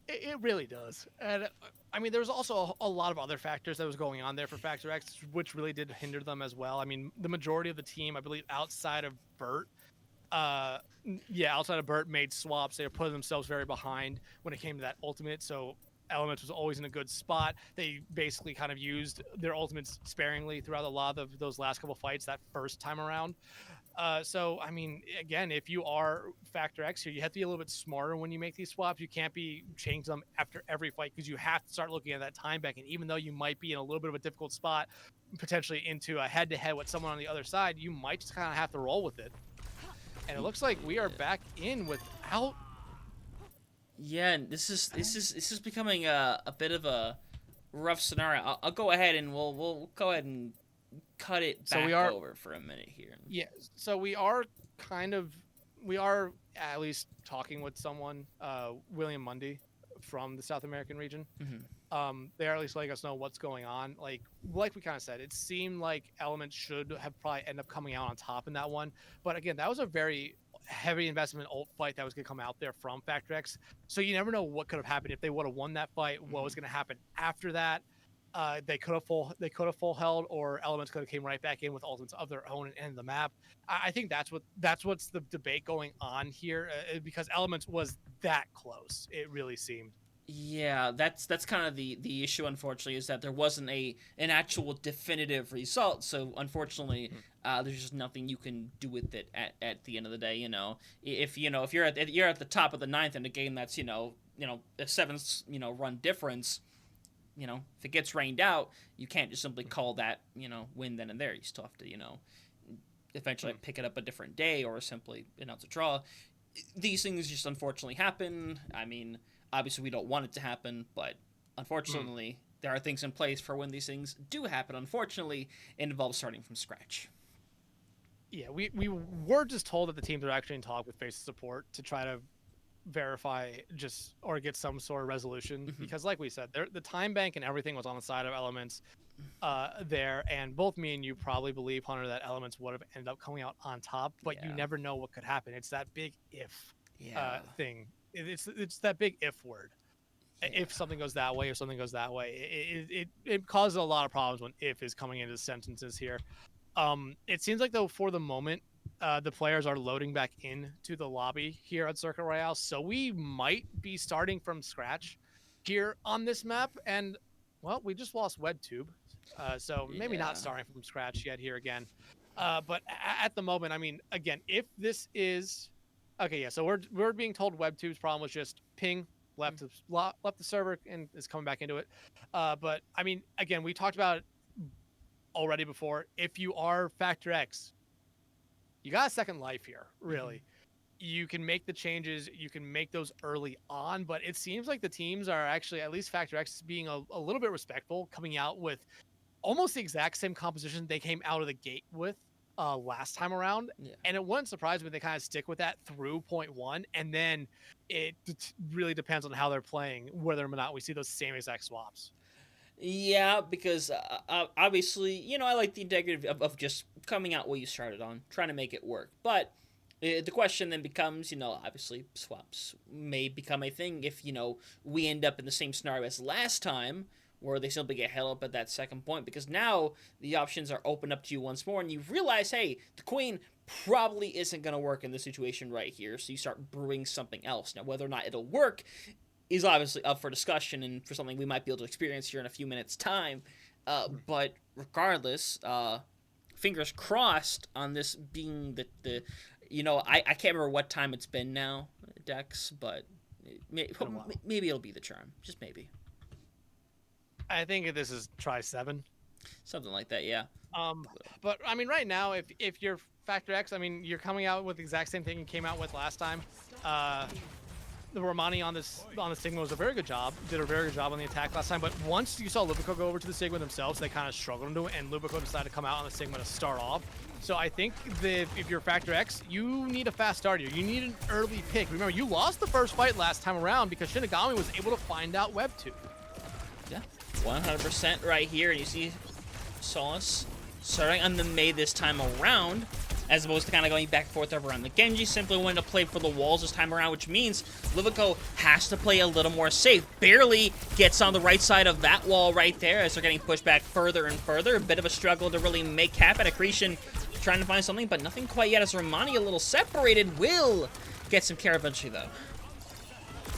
Speaker 2: It really does. And I mean, there's also a lot of other factors that was going on there for Factor X, which really did hinder them as well. I mean, the majority of the team, I believe, outside of Bert, outside of Bert, made swaps. They were putting themselves very behind when it came to that ultimate. So Elements was always in a good spot. They basically kind of used their ultimates sparingly throughout a lot of those last couple fights that first time around. So, I mean, again, if you are Factor X here, you have to be a little bit smarter when you make these swaps. You can't be changing them after every fight because you have to start looking at that time bank. And even though you might be in a little bit of a difficult spot, potentially into a head-to-head with someone on the other side, you might just kind of have to roll with it. And it looks like we are back in without.
Speaker 1: Yeah, and this is becoming a bit of a rough scenario. I'll go ahead and we'll go ahead and cut it back over for a minute here.
Speaker 2: Yeah, so we are at least talking with someone, William Mundy from the South American region. They are at least letting us know what's going on. Like we kind of said, it seemed like Elements should have probably end up coming out on top in that one. But again, that was a very heavy investment ult fight that was going to come out there from Factor X. So you never know what could have happened if they would have won that fight. What was going to happen after that? They could have full held, or Elements could have came right back in with ultimates of their own and end the map. I think that's what's the debate going on here, because Elements was that close. It really seemed.
Speaker 1: Yeah, that's kind of the issue. Unfortunately, is that there wasn't an actual definitive result. So unfortunately, there's just nothing you can do with it at the end of the day. If you're at the top of the ninth in a game that's a 7 run difference. If it gets rained out, you can't just simply call that win then and there. You still have to eventually pick it up a different day or simply announce a draw. These things just unfortunately happen. I mean, obviously we don't want it to happen, but unfortunately there are things in place for when these things do happen. Unfortunately, it involves starting from scratch.
Speaker 2: Yeah, we were just told that the teams are actually in talk with FaceIt support to try to verify or get some sort of resolution, because like we said, the time bank and everything was on the side of Elements there, and both me and you probably believe, Hunter, that Elements would have ended up coming out on top, but you never know what could happen. It's that big if thing. It's that big if word. If something goes that way or something goes that way, it causes a lot of problems when if is coming into sentences here. It seems like though for the moment the players are loading back into the lobby here at Circuit Royale, so we might be starting from scratch here on this map. And well, we just lost WebTube, so maybe not starting from scratch yet here again. But at the moment, I mean, again, if this is okay, so we're being told WebTube's problem was just ping left the server and is coming back into it. But I mean, again, we talked about it already before. If you are Factor X, you got a second life here, really. You can make the changes, you can make those early on, but it seems like the teams are actually, at least Factor X, being a little bit respectful, coming out with almost the exact same composition they came out of the gate with last time around. And it wouldn't surprise me if they kind of stick with that through point one, and then it really depends on how they're playing, whether or not we see those same exact swaps.
Speaker 1: Yeah, because obviously, I like the integrity of just coming out what you started on, trying to make it work. But the question then becomes, obviously swaps may become a thing if, we end up in the same scenario as last time, where they simply get held up at that second point, because now the options are opened up to you once more, and you realize, hey, the Queen probably isn't going to work in this situation right here, so you start brewing something else. Now, whether or not it'll work is obviously up for discussion and for something we might be able to experience here in a few minutes' time. But regardless, fingers crossed on this being the I can't remember what time it's been now, Dex, but maybe it'll be the charm. Just maybe.
Speaker 2: I think this is try 7.
Speaker 1: Something like that, yeah.
Speaker 2: But I mean, right now, if you're Factor X, I mean, you're coming out with the exact same thing you came out with last time. The Romani on the Sigma was a very good job. Did a very good job on the attack last time. But once you saw Lubico go over to the Sigma themselves, they kind of struggled into it, and Lubico decided to come out on the Sigma to start off. So I think that if you're Factor X, you need a fast start here. You need an early pick. Remember, you lost the first fight last time around because Shinigami was able to find out Web 2.
Speaker 1: Yeah, 100% right here. And you see Solace starting on the Mei this time around, as opposed to kind of going back and forth over on the Genji. Simply wanted to play for the walls this time around, which means Lubico has to play a little more safe. Barely gets on the right side of that wall right there as they're getting pushed back further and further. A bit of a struggle to really make happen. Accretion trying to find something, but nothing quite yet as Romani a little separated. Will get some care eventually, though.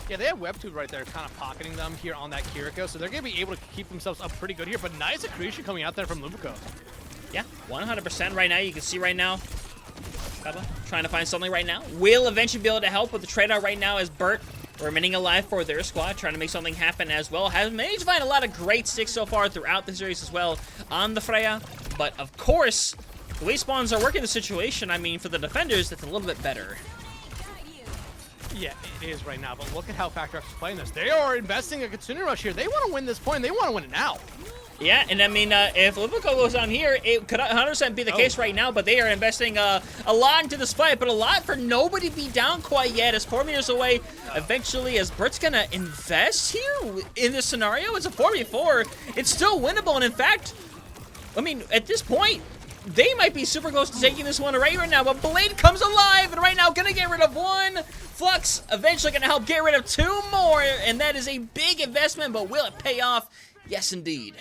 Speaker 2: Yeah, they have Webtoon right there kind of pocketing them here on that Kiriko, so they're going to be able to keep themselves up pretty good here, but nice accretion coming out there from Lubico.
Speaker 1: Yeah, 100% right now. You can see right now, Peppa trying to find something right now. Will eventually be able to help with the trade-out right now as Burt remaining alive for their squad, trying to make something happen as well. Has managed to find a lot of great sticks so far throughout the series as well on the Freya, but of course, the way spawns are working the situation, I mean, for the defenders, it's a little bit better.
Speaker 2: Yeah, it is right now, but look at how Factor X is playing this. They are investing a Kitsune Rush here. They want to win this point. They want to win it now.
Speaker 1: Yeah, and I mean, if Lubico goes down here, it could 100% be the case right now, but they are investing a lot into this fight, but a lot for nobody to be down quite yet. As 4 meters away, eventually, as Bert's going to invest here in this scenario, it's a 4v4. It's still winnable, and in fact, I mean, at this point, they might be super close to taking this one right now, but Blade comes alive, and right now going to get rid of one. Flux eventually going to help get rid of 2 more, and that is a big investment, but will it pay off? Yes, indeed.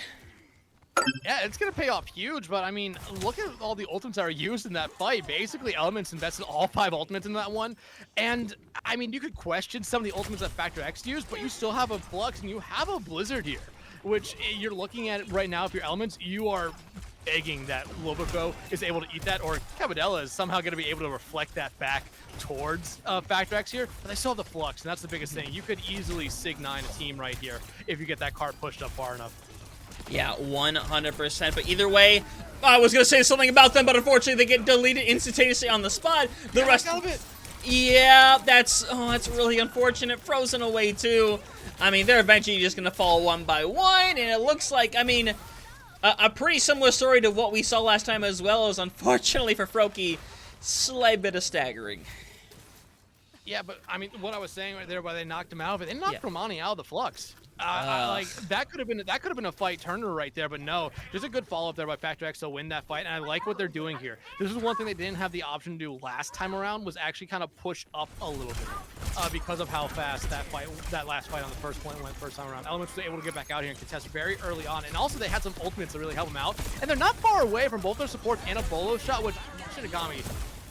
Speaker 2: Yeah, it's going to pay off huge, but I mean, look at all the ultimates that are used in that fight. Basically, Elements invested all 5 ultimates in that one, and I mean, you could question some of the ultimates that Factor X used, but you still have a Flux and you have a Blizzard here, which you're looking at right now. If you're Elements, you are begging that Lubico is able to eat that, or Cabadella is somehow going to be able to reflect that back towards Factor X here, but they still have the Flux, and that's the biggest thing. You could easily Sig-9 a team right here if you get that cart pushed up far enough.
Speaker 1: Yeah, 100%, but either way, I was going to say something about them, but unfortunately they get deleted instantaneously on the spot. The rest
Speaker 2: of it.
Speaker 1: Yeah, that's really unfortunate. Frozen away too. I mean, they're eventually just going to fall one by one, and it looks like, I mean, a pretty similar story to what we saw last time as well, as unfortunately for Froakie, slight bit of staggering.
Speaker 2: Yeah, but I mean, what I was saying right there, why they knocked him out of it, they knocked Romani out of the Flux. Like that could have been a fight turner right there, but no, there's a good follow up there by Factor X to win that fight, and I like what they're doing here. This is one thing they didn't have the option to do last time around, was actually kind of push up a little bit because of how fast that last fight on the first point went first time around. Elements was able to get back out here and contest very early on, and also they had some ultimates to really help them out, and they're not far away from both their supports and a bolo shot, which Shinigami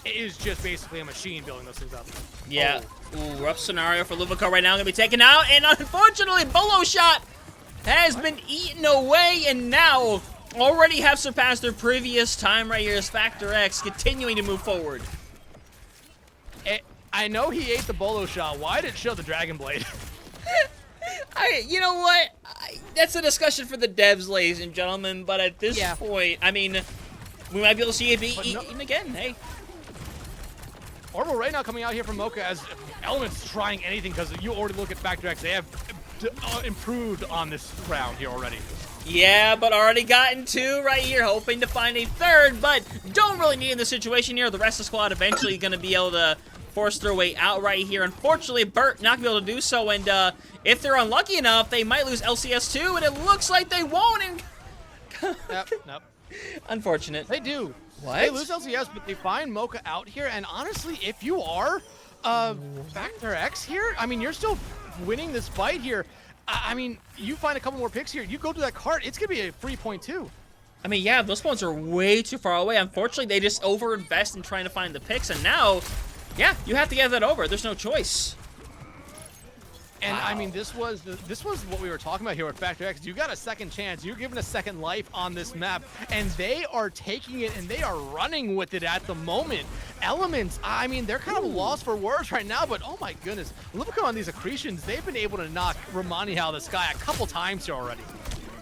Speaker 2: is just basically a machine building those things up.
Speaker 1: Yeah. Ooh, rough scenario for Lubico right now. Going to be taken out, and unfortunately, Bolo Shot has been eaten away, and now already have surpassed their previous time right here as Factor X continuing to move forward.
Speaker 2: I know he ate the Bolo Shot. Why did it show the Dragon Blade?
Speaker 1: You know what? That's a discussion for the devs, ladies and gentlemen, but at this point, I mean, we might be able to see it be eaten again. Hey.
Speaker 2: Orbital right now coming out here from Mocha as Elements trying anything, because you already look at Factor X. They have improved on this round here already.
Speaker 1: Yeah, but already gotten 2 right here, hoping to find a 3rd, but don't really need in the situation here. The rest of the squad eventually going to be able to force their way out right here. Unfortunately, Burt not going to be able to do so, and if they're unlucky enough, they might lose LCS too, and it looks like they won't. And
Speaker 2: Nope.
Speaker 1: Unfortunate.
Speaker 2: They do.
Speaker 1: What?
Speaker 2: They lose LCS, but they find Mocha out here, and honestly, if you are Factor X here, I mean, you're still winning this fight here. I mean, you find a couple more picks here, you go to that cart, it's going to be a free point too.
Speaker 1: I mean, yeah, those spawns are way too far away. Unfortunately, they just overinvest in trying to find the picks, and now, yeah, you have to get that over. There's no choice.
Speaker 2: And I mean,
Speaker 1: Wow.
Speaker 2: this was what we were talking about here with Factor X. You got a second chance. You're given a second life on this map, and they are taking it and they are running with it at the moment. Elements, I mean, they're kind of lost for words right now, but oh my goodness, look on these accretions. They've been able to knock Romani out of the sky a couple times here already.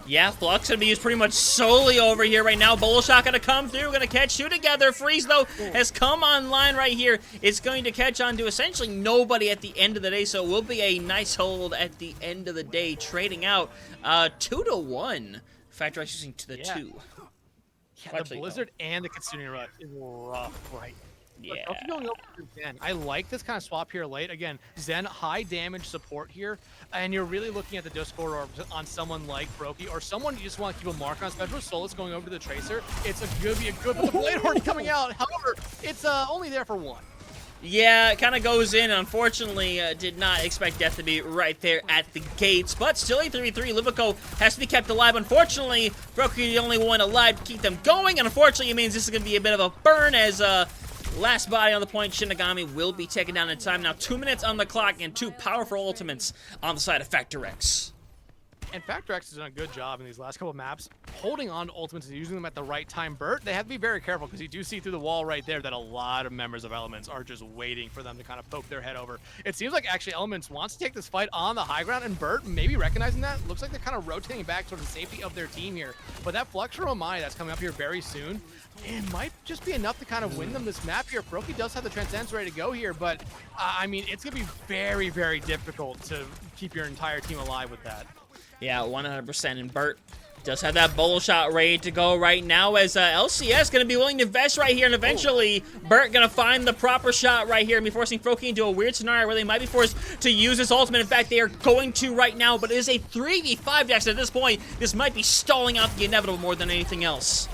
Speaker 1: Yeah, Flux gonna be used pretty much solely over here right now. Bowl shot gonna come through, gonna catch two together. Freeze though has come online right here. It's going to catch on to essentially nobody at the end of the day, so it will be a nice hold at the end of the day, trading out 2-1. Factor X using to the 2.
Speaker 2: Yeah, the Blizzard and the Kitsune Rush is rough right.
Speaker 1: Yeah.
Speaker 2: Going over to Zen. I like this kind of swap here late. Again, Zen, high damage support here, and you're really looking at the Discord or on someone like Brokey or someone you just want to keep a mark on, especially with Solus going over to the Tracer. It's be a good with the Blade Horn coming out. However, it's only there for 1.
Speaker 1: Yeah, it kind of goes in. Unfortunately, did not expect death to be right there at the gates, but still a 3v3. Livico has to be kept alive. Unfortunately, Brokey the only one alive to keep them going, and unfortunately, it means this is going to be a bit of a burn as last body on the point, Shinigami will be taken down in time. Now 2 minutes on the clock and 2 powerful ultimates on the side of Factor X.
Speaker 2: And Factor X has done a good job in these last couple of maps, holding on to ultimates and using them at the right time. Bert, they have to be very careful because you do see through the wall right there that a lot of members of Elements are just waiting for them to kind of poke their head over. It seems like actually Elements wants to take this fight on the high ground, and Bert, maybe recognizing that, looks like they're kind of rotating back towards the safety of their team here. But that Flux from Omai that's coming up here very soon, it might just be enough to kind of win them this map here. Brokey does have the Transcendence ready to go here, but I mean, it's going to be very, very difficult to keep your entire team alive with that.
Speaker 1: Yeah, 100%. And Bert does have that bolo shot ready to go right now as LCS going to be willing to invest right here. And eventually, Bert going to find the proper shot right here and be forcing Froki into a weird scenario where they might be forced to use his ultimate. In fact, they are going to right now, but it is a 3v5 Jax. At this point, this might be stalling out the inevitable more than anything else.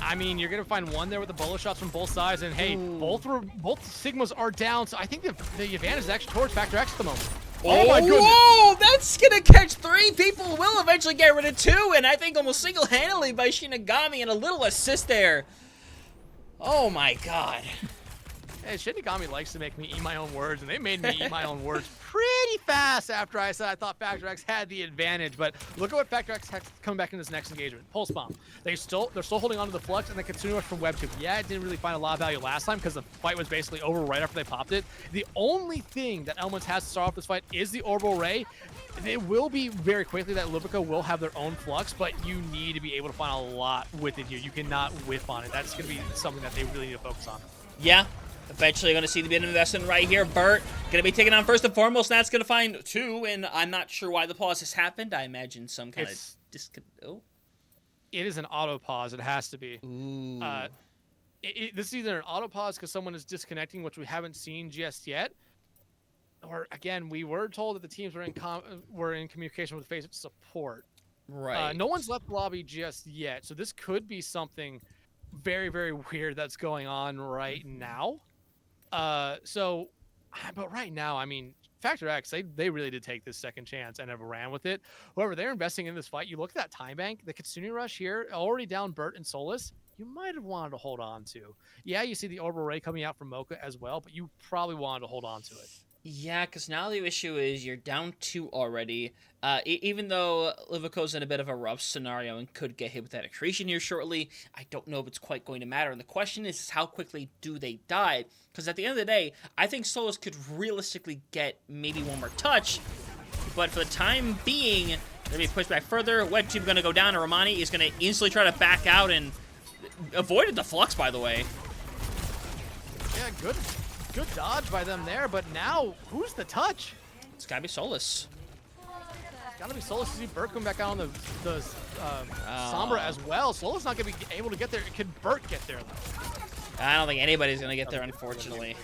Speaker 2: I mean, you're going to find one there with the bolo shots from both sides, and hey, both Sigmas are down, so I think the advantage is actually towards Factor X at the moment.
Speaker 1: Oh my goodness. Whoa, that's going to catch 3 people. Will eventually get rid of 2, and I think almost single-handedly by Shinigami, and a little assist there. Oh my god.
Speaker 2: Hey, Shinigami likes to make me eat my own words, and they made me eat my own words pretty fast after I said I thought Factor X had the advantage. But look at what Factor X has coming back in this next engagement. Pulse Bomb. They're still holding on to the Flux and the Kitsune Rush from WebTube. Yeah, it didn't really find a lot of value last time because the fight was basically over right after they popped it. The only thing that Elements has to start off this fight is the Orbital Ray. It will be very quickly that Livico will have their own Flux, but you need to be able to find a lot with it here. You cannot whiff on it. That's going to be something that they really need to focus on.
Speaker 1: Yeah. Eventually going to see the bit of investment right here. Bert going to be taken on first and foremost. Nat's going to find 2, and I'm not sure why the pause has happened. I imagine some kind of
Speaker 2: It is an auto pause. It has to be.
Speaker 1: Ooh.
Speaker 2: This is either an auto pause because someone is disconnecting, which we haven't seen just yet, or again, we were told that the teams were in communication with FaceIt support.
Speaker 1: Right.
Speaker 2: No one's left the lobby just yet, so this could be something very, very weird that's going on right now. But right now, I mean, Factor X, they really did take this second chance and have ran with it. However, they're investing in this fight. You look at that time bank, the Kitsune Rush here, already down Bert and Solus. You might have wanted to hold on to. Yeah, you see the Orbital Ray coming out from Mocha as well, but you probably wanted to hold on to it.
Speaker 1: Yeah, because now the issue is you're down 2 already. Even though Livico's in a bit of a rough scenario and could get hit with that accretion here shortly, I don't know if it's quite going to matter. And the question is how quickly do they die? Because at the end of the day, I think Solus could realistically get maybe one more touch. But for the time being, they're going to be pushed back further. WebTube going to go down, and Romani is going to instantly try to back out and avoided the Flux, by the way.
Speaker 2: Yeah, good dodge by them there, but now, who's the touch?
Speaker 1: It's gotta be Solus.
Speaker 2: It's gotta be Solus to see Bert come back out on the Sombra as well. Solus not gonna be able to get there. Can Bert get there, though?
Speaker 1: I don't think anybody's gonna get there, unfortunately.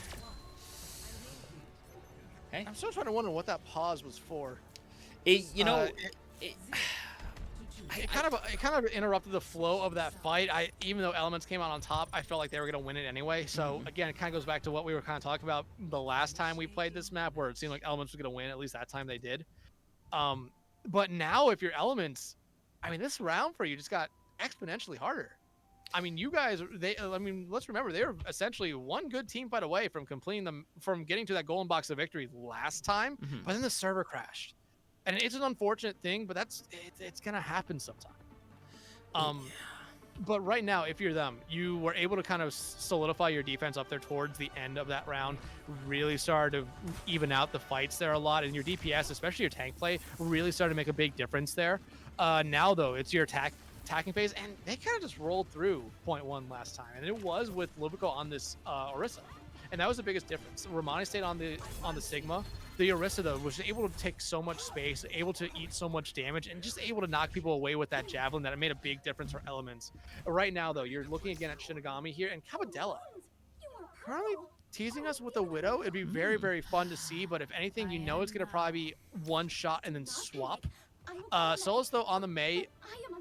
Speaker 2: Hey? I'm still trying to wonder what that pause was for.
Speaker 1: It
Speaker 2: kind of interrupted the flow of that fight. Even though Elements came out on top, I felt like they were going to win it anyway. So again, it kind of goes back to what we were kind of talking about the last time we played this map, where it seemed like Elements was going to win. At least that time they did. But now, if you're Elements, I mean, this round for you just got exponentially harder. I mean, you guys, I mean, let's remember they were essentially one good team fight away from completing them, from getting to that golden box of victory last time, but then the server crashed, and it's an unfortunate thing, but it's gonna happen sometime. But right now, if you're them, you were able to kind of solidify your defense up there towards the end of that round, really started to even out the fights there a lot, and your DPS, especially your tank play, really started to make a big difference there. Now, though, it's your attacking phase, and they kind of just rolled through point one last time, and it was with Lubico on this Orisa, and that was the biggest difference. Romani stayed on the Sigma. The Orisa, though, was able to take so much space, able to eat so much damage, and just able to knock people away with that javelin that it made a big difference for Elements. Right now, though, you're looking again at Shinigami here, and Cabadella currently teasing us with a Widow. It'd be very, very fun to see, but if anything, you know it's going to probably be one shot and then swap. Solus, though, on the Mei,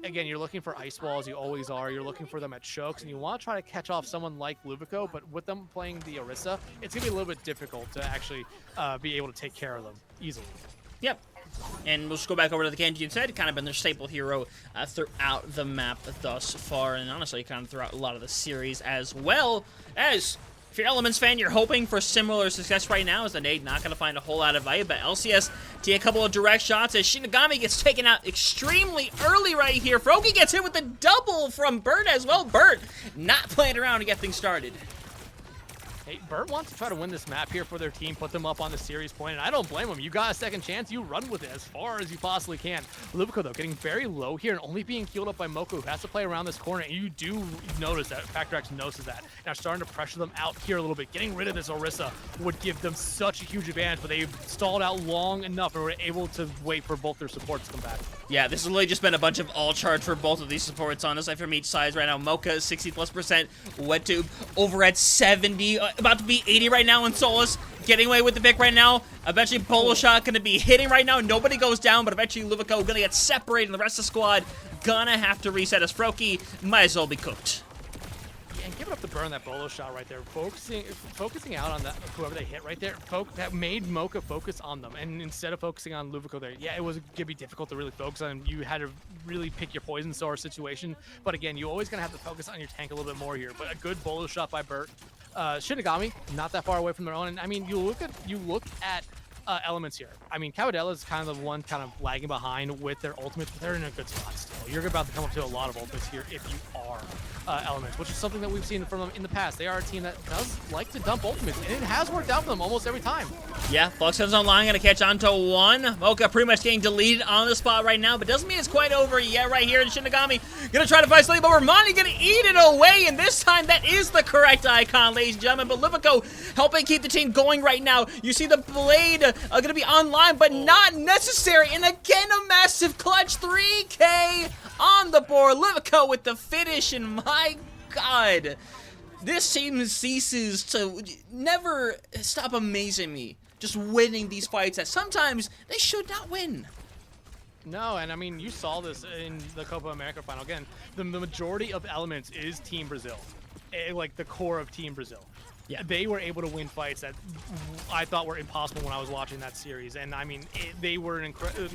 Speaker 2: again, you're looking for ice balls, you always are. You're looking for them at chokes, and you want to try to catch off someone like Lubico, but with them playing the Orisa, it's going to be a little bit difficult to actually be able to take care of them easily.
Speaker 1: Yep. And we'll just go back over to the Genji instead. Kind of been their staple hero throughout the map thus far, and honestly, kind of throughout a lot of the series as well. As if you're Elements fan, you're hoping for similar success right now, as the nade not going to find a whole lot of value, but LCS take a couple of direct shots as Shinigami gets taken out extremely early right here. Froki gets hit with a double from Bert as well. Bert not playing around to get things started.
Speaker 2: Hey, Bert wants to try to win this map here for their team, put them up on the series point, and I don't blame him. You got a second chance, you run with it as far as you possibly can. Lubico, though, getting very low here and only being healed up by Moko, who has to play around this corner, and you do notice that. Factor X notices that. Now starting to pressure them out here a little bit. Getting rid of this Orisa would give them such a huge advantage, but they've stalled out long enough and were able to wait for both their supports to come back.
Speaker 1: Yeah, this has really just been a bunch of all charge for both of these supports on this side from each side right now. Mocha is 60+%, WetTube over at 70, about to be 80 right now, and Solus getting away with the pick right now. Eventually, Bolo Shot gonna be hitting right now. Nobody goes down, but eventually Lubico gonna get separated, and the rest of the squad gonna have to reset as Froki might as well be cooked.
Speaker 2: And give it up to burn that Bolo Shot right there, focusing out on that whoever they hit right there. That made Mocha focus on them, and instead of focusing on Lubico there, yeah, it was gonna be difficult to really focus on him. You had to really pick your poison source situation, but again, you always gonna have to focus on your tank a little bit more here. But a good Bolo Shot by Bert. Shinigami, not that far away from their own, and I mean, you look at Elements here. I mean, Cabadella is kind of the one kind of lagging behind with their ultimates, but they're in a good spot still. You're about to come up to a lot of ultimates here if you are Elements, which is something that we've seen from them in the past. They are a team that does like to dump ultimates, and it has worked out for them almost every time.
Speaker 1: Yeah, Flux comes online, gonna catch on to one. Mocha pretty much getting deleted on the spot right now, but doesn't mean it's quite over yet right here. And Shinigami gonna try to fight Slave, but Romani gonna eat it away, and this time that is the correct icon, ladies and gentlemen. But Lubico helping keep the team going right now. You see the Blade gonna be online, but not necessary. And again, a massive clutch 3K on the board. Lubico with the finish, and my God, this team ceases to never stop amazing me. Just winning these fights that sometimes they should not win.
Speaker 2: No, and I mean, you saw this in the Copa America final. Again, the majority of Elements is Team Brazil, like the core of Team Brazil. Yeah, they were able to win fights that I thought were impossible when I was watching that series. And I mean, they were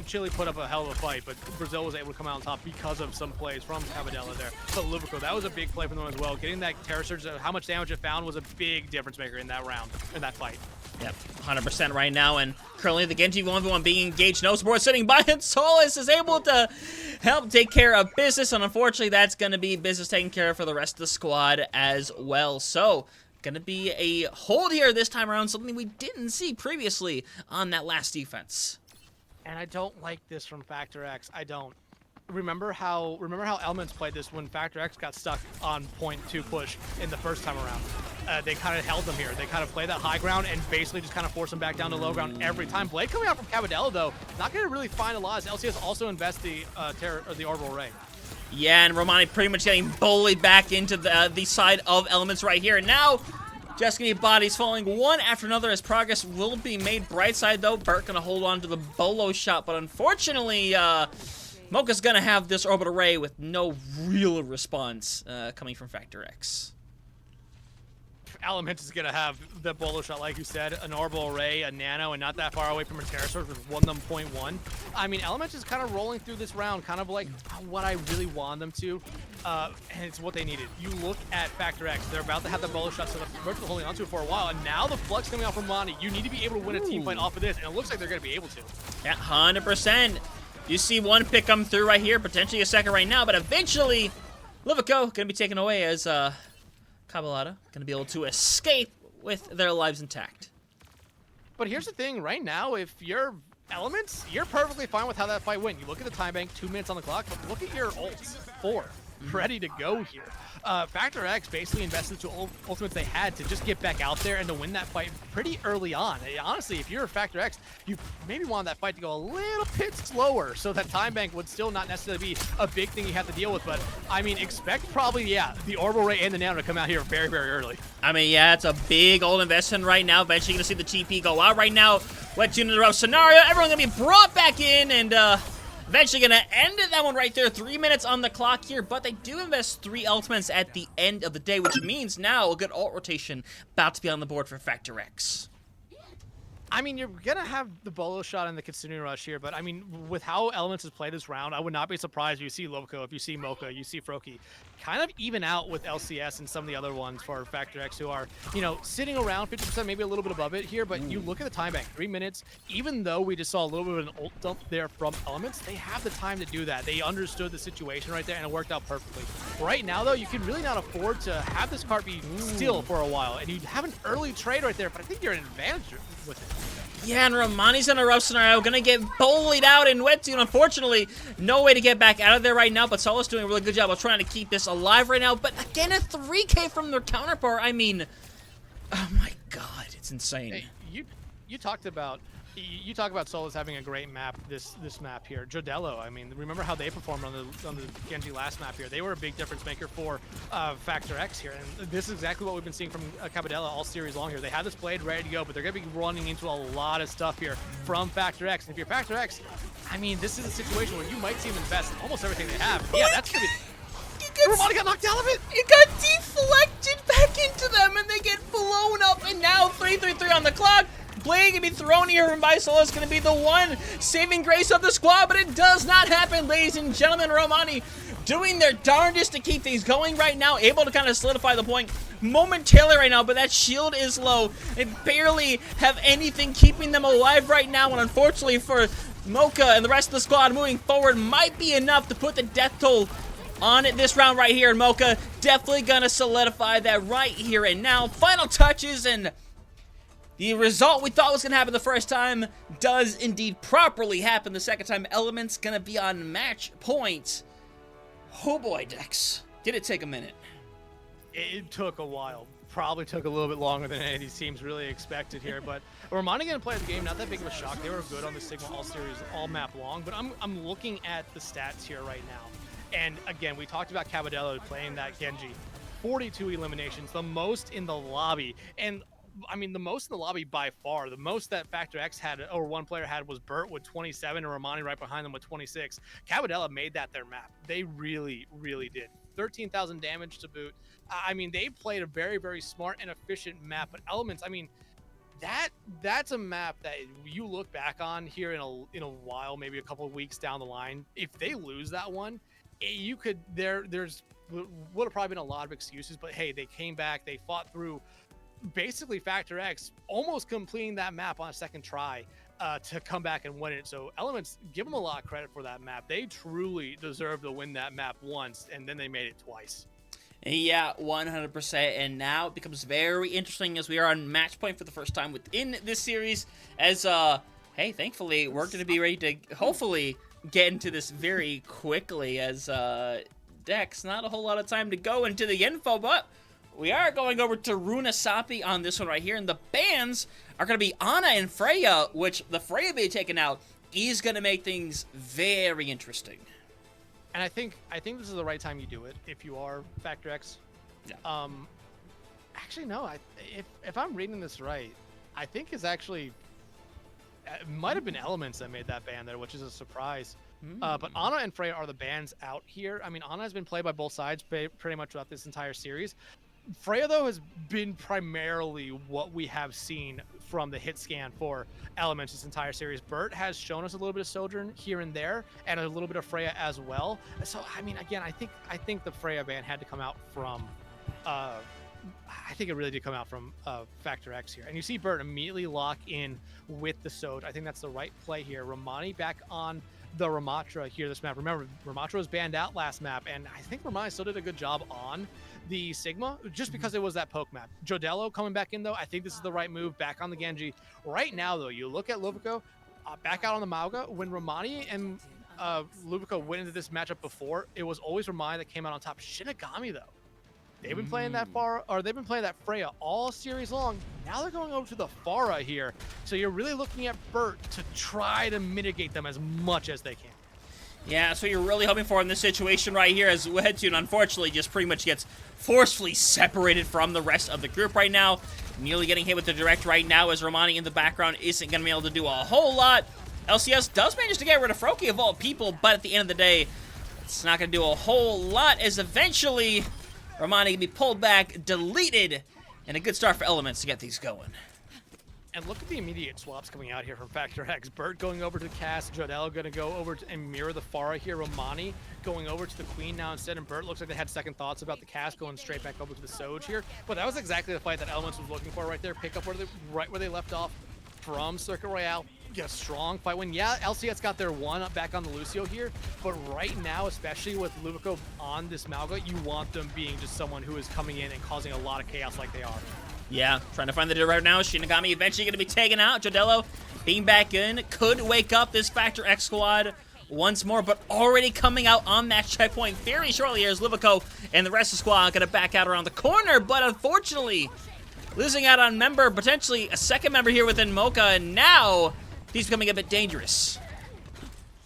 Speaker 2: Chile put up a hell of a fight, but Brazil was able to come out on top because of some plays from Cabadella there. But Lubico, that was a big play from them as well. Getting that Terror Surge, how much damage it found was a big difference maker in that round, in that fight.
Speaker 1: Yep, 100% right now, and currently the Genji 1v1 being engaged, no support sitting by, and Solus is able to help take care of business, and unfortunately that's going to be business taken care of for the rest of the squad as well. So, going to be a hold here this time around, something we didn't see previously on that last defense.
Speaker 2: And I don't like this from Factor X, I don't. Remember how Elements played this when Factor X got stuck on point 2 push in the first time around. They kind of held them here. They kind of played that high ground and basically just kind of forced them back down to low ground every time. Blade coming out from Cabadella, though, not going to really find a lot as LCS also invest the Orbital Ray.
Speaker 1: Yeah, and Romani pretty much getting bullied back into the side of Elements right here. And now, just gonna be bodies falling one after another as progress will be made. Bright side, though, Bert going to hold on to the Bolo Shot, but unfortunately, Mocha's gonna have this orbital ray with no real response coming from Factor X.
Speaker 2: Element is going to have the bolo shot, like you said, an orbital array, a nano, and not that far away from a Terror Source with 1.1. I mean, Element is kind of rolling through this round, kind of like what I really want them to, and it's what they needed. You look at Factor X, they're about to have the bolo shot, so they're holding onto it for a while, and now the flux coming out from Monty. You need to be able to win a team fight off of this, and it looks like they're going to be able to.
Speaker 1: Yeah, 100%. You see one pick come through right here, potentially a second right now, but eventually, Livico going to be taken away as Cabalata going to be able to escape with their lives intact.
Speaker 2: But here's the thing, right now, if you're Elements, you're perfectly fine with how that fight went. You look at the time bank, 2 minutes on the clock, but look at your ults, 4, ready to go here. Factor X basically invested the ultimates they had to just get back out there and to win that fight pretty early on. Honestly, if you're Factor X, you maybe wanted that fight to go a little bit slower so that time bank would still not necessarily be a big thing you have to deal with. But, I mean, expect probably, yeah, the Orbital Ray and the Nano to come out here very, very early.
Speaker 1: I mean, yeah, it's a big old investment right now. Eventually going to see the TP go out right now. Wet tune in a row scenario. Everyone's going to be brought back in and, eventually going to end that one right there. 3 minutes on the clock here, but they do invest 3 ultimates at the end of the day, which means now a good ult rotation about to be on the board for Factor X.
Speaker 2: I mean, you're going to have the bolo shot and the Kitsune Rush here, but I mean, with how Elements has played this round, I would not be surprised if you see Loco, if you see Mocha, you see Froki, kind of even out with LCS and some of the other ones for Factor X who are, you know, sitting around 50%, maybe a little bit above it here, but you look at the time bank, 3 minutes, even though we just saw a little bit of an ult dump there from Elements, they have the time to do that. They understood the situation right there, and it worked out perfectly. Right now, though, you can really not afford to have this cart be still for a while, and you have an early trade right there, but I think you're an advantage with it.
Speaker 1: Yeah, and Romani's in a rough scenario, gonna get bullied out in Wetsuit. Unfortunately, no way to get back out of there right now, but Solo's doing a really good job of trying to keep this alive right now. But again, a 3K from their counterpart. I mean, oh my god, it's insane.
Speaker 2: Hey, you talked about Solos having a great map this map here. Jodello, I mean, remember how they performed on the Genji last map here? They were a big difference maker for Factor X here, and this is exactly what we've been seeing from Cabadella all series long here. They have this blade ready to go, but they're going to be running into a lot of stuff here from Factor X. And if you're Factor X, I mean, this is a situation where you might see them invest almost everything they have. Yeah, that's going to be... Romani got knocked out of it!
Speaker 1: It got deflected back into them, and they get blown up, and now 3-3-3 on the clock. Blade can be thrown here, and Solo is going to be the one saving grace of the squad, but it does not happen, ladies and gentlemen. Romani doing their darndest to keep things going right now, able to kind of solidify the point momentarily right now, but that shield is low. They barely have anything keeping them alive right now, and unfortunately for Mocha and the rest of the squad moving forward might be enough to put the death toll on it this round right here. And Mocha definitely going to solidify that right here and now. Final touches, and the result we thought was going to happen the first time does indeed properly happen the second time. Element's going to be on match point. Oh boy, Dex. Did it take a minute?
Speaker 2: It took a while. Probably took a little bit longer than any of these teams really expected here, but Romani going to play the game, not that big of a shock. They were good on the Sigma all series, all map long, but I'm looking at the stats here right now. And again, we talked about Cabadella playing that Genji. 42 eliminations, the most in the lobby. And I mean, the most in the lobby by far. The most that Factor X had, or one player had, was Burt with 27 and Romani right behind them with 26. Cabadella made that their map. They really, really did. 13,000 damage to boot. I mean, they played a very, very smart and efficient map. But Elements, I mean, that's a map that you look back on here in a while, maybe a couple of weeks down the line. If they lose that one, you could there's would have probably been a lot of excuses, but hey, they came back, they fought through basically Factor X almost completing that map on a second try to come back and win it. So Elements, give them a lot of credit for that map. They truly deserve to win that map once, and then they made it twice.
Speaker 1: Yeah, 100%, and now it becomes very interesting as we are on match point for the first time within this series, as hey, thankfully we're going to be ready to hopefully get into this very quickly, as Dex, not a whole lot of time to go into the info, but we are going over to Runa Sapi on this one right here, and the bans are going to be Ana and Freya, which the Freya being taken out is going to make things very interesting.
Speaker 2: And I think this is the right time you do it if you are Factor X.
Speaker 1: Yeah.
Speaker 2: Actually, no. If I'm reading this right, I think it's actually it might have been Elements that made that ban there, which is a surprise. But Ana and Freya are the bans out here. I mean, Ana has been played by both sides pretty much throughout this entire series. Freya, though, has been primarily what we have seen from the hit scan for Elements this entire series. Bert has shown us a little bit of Sojourn here and there, and a little bit of Freya as well. So, I mean, again, I think the Freya ban had to come out from, I think it really did come out from Factor X here. And you see Bert immediately lock in with the Soj. I think that's the right play here. Romani back on the Ramatra here this map. Remember, Ramatra was banned out last map, and I think Romani still did a good job on the Sigma, just because it was that poke map. Jodello coming back in, though. I think this is the right move, back on the Genji. Right now, though, you look at Lubico, back out on the Mauga. When Romani and Lubico went into this matchup before, it was always Romani that came out on top. Shinigami, though, they've been playing that they've been playing that Freya all series long. Now they're going over to the Pharah here. So you're really looking at Bert to try to mitigate them as much as they can.
Speaker 1: Yeah, so you're really hoping for in this situation right here, as Wetune unfortunately just pretty much gets forcefully separated from the rest of the group right now. Nearly getting hit with the direct right now, as Romani in the background isn't going to be able to do a whole lot. LCS does manage to get rid of Froki of all people, but at the end of the day, it's not going to do a whole lot, as eventually Romani can be pulled back, deleted, and a good start for Elements to get these going.
Speaker 2: And look at the immediate swaps coming out here from Factor X. Bert going over to Cass, Jodello going to go over to and mirror the Pharah here. Romani going over to the Queen now instead, and Bert looks like they had second thoughts about the Cass going straight back over to the Soj here. But that was exactly the fight that Elements was looking for right there. Pick up right where they left off from Circuit Royale. Get a strong fight win. Yeah, LCS got their one back on the Lucio here, but right now, especially with Lubico on this Malga, you want them being just someone who is coming in and causing a lot of chaos like they are.
Speaker 1: Yeah, trying to find the right now. Shinigami eventually going to be taken out. Jodello being back in. Could wake up this Factor X squad once more, but already coming out on that checkpoint very shortly as Lubico and the rest of the squad going to back out around the corner, but unfortunately losing out on member, potentially a second member here within Mocha, and now he's becoming a bit dangerous.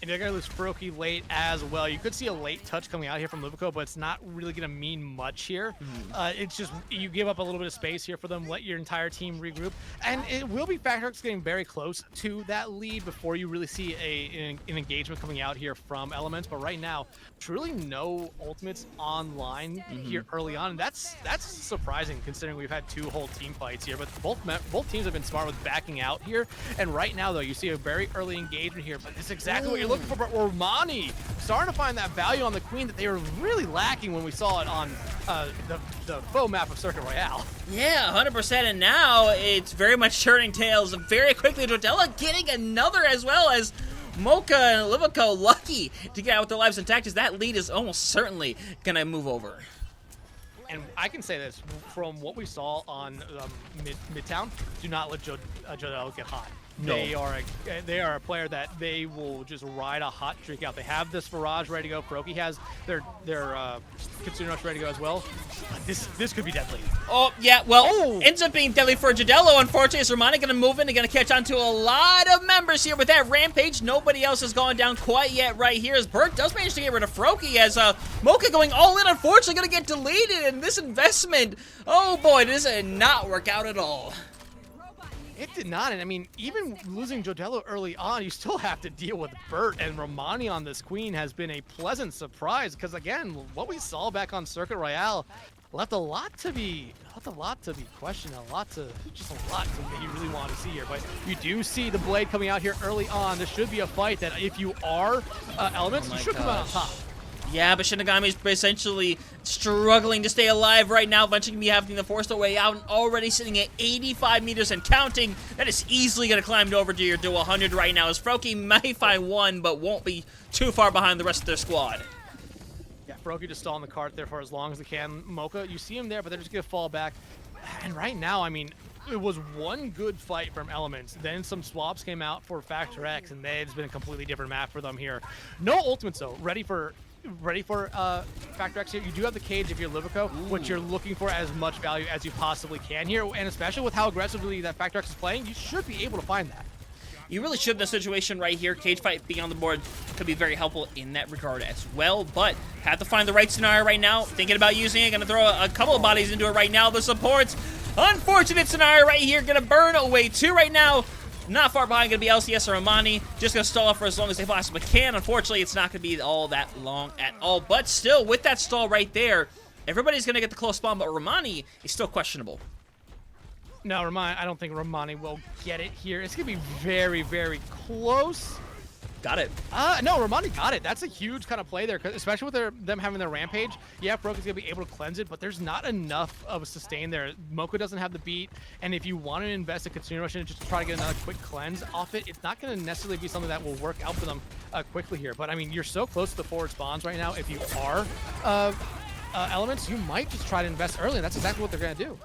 Speaker 2: And they're going to lose Froki late as well. You could see a late touch coming out here from Lubico, but it's not really going to mean much here. It's just you give up a little bit of space here for them, let your entire team regroup. And it will be Factor X getting very close to that lead before you really see an engagement coming out here from Elements. But right now, truly no ultimates online here early on. And that's surprising considering we've had two whole team fights here. But both teams have been smart with backing out here. And right now, though, you see a very early engagement here. But it's exactly what you're looking for. But Romani starting to find that value on the Queen that they were really lacking when we saw it on the faux map of Circuit Royale.
Speaker 1: Yeah, 100%. And now it's very much turning tails very quickly. Jodella getting another, as well as Mocha and Lubico lucky to get out with their lives intact, as that lead is almost certainly going to move over.
Speaker 2: And I can say this, from what we saw on Midtown, do not let Jodella get hot.
Speaker 1: No.
Speaker 2: They are a player that they will just ride a hot streak out. They have this Mirage ready to go. Froki has their Kitsune Rush ready to go as well. This could be deadly.
Speaker 1: Oh, yeah, well, ends up being deadly for Jodello. Unfortunately, is Romani going to move in and going to catch on to a lot of members here with that Rampage. Nobody else has gone down quite yet right here, as Bert does manage to get rid of Froki, as Mocha going all in, unfortunately going to get deleted, and this investment, oh boy, this did not work out at all.
Speaker 2: It did not, and I mean, even losing Jodello early on, you still have to deal with Bert, and Romani on this Queen has been a pleasant surprise, because again, what we saw back on Circuit Royale left a lot to be questioned, a lot that you really want to see here. But you do see the Blade coming out here early on. This should be a fight that if you are Elements, you should come out on top.
Speaker 1: Yeah, but Shinigami is essentially struggling to stay alive right now. Eventually going to be having to force their way out, and already sitting at 85 meters and counting. That is easily going to climb over to 100 right now, as Froki may find one, but won't be too far behind the rest of their squad.
Speaker 2: Yeah, Froki just stalling the cart there for as long as they can. Mocha, you see him there, but they're just going to fall back. And right now, I mean, it was one good fight from Elements. Then some swaps came out for Factor X, and it's been a completely different map for them here. No ultimates, though. Ready for Factor X here. You do have the cage if you're Lubico, which you're looking for as much value as you possibly can here, and especially with how aggressively that Factor X is playing, you should be able to find that.
Speaker 1: You really should in this situation right here. Cage fight being on the board could be very helpful in that regard as well, but have to find the right scenario right now. Thinking about using it, gonna throw a couple of bodies into it right now. The supports, unfortunate scenario right here, gonna burn away two right now. Not far behind, going to be LCS or Romani. Just going to stall for as long as they possibly can. Unfortunately, it's not going to be all that long at all. But still, with that stall right there, Everybody's going to get the close spawn, but Romani is still questionable.
Speaker 2: No, I don't think Romani will get it here. It's going to be very, very close.
Speaker 1: Got it.
Speaker 2: No, Romani got it. That's a huge kind of play there, especially with them having their rampage. Yeah, Broke is going to be able to cleanse it, but there's not enough of a sustain there. Moko doesn't have the beat, and if you want to invest a Katsune Rush in it just to try to get another quick cleanse off it, it's not going to necessarily be something that will work out for them quickly here. But, I mean, you're so close to the forward spawns right now. If you are Elements, you might just try to invest early, and that's exactly what they're going to do.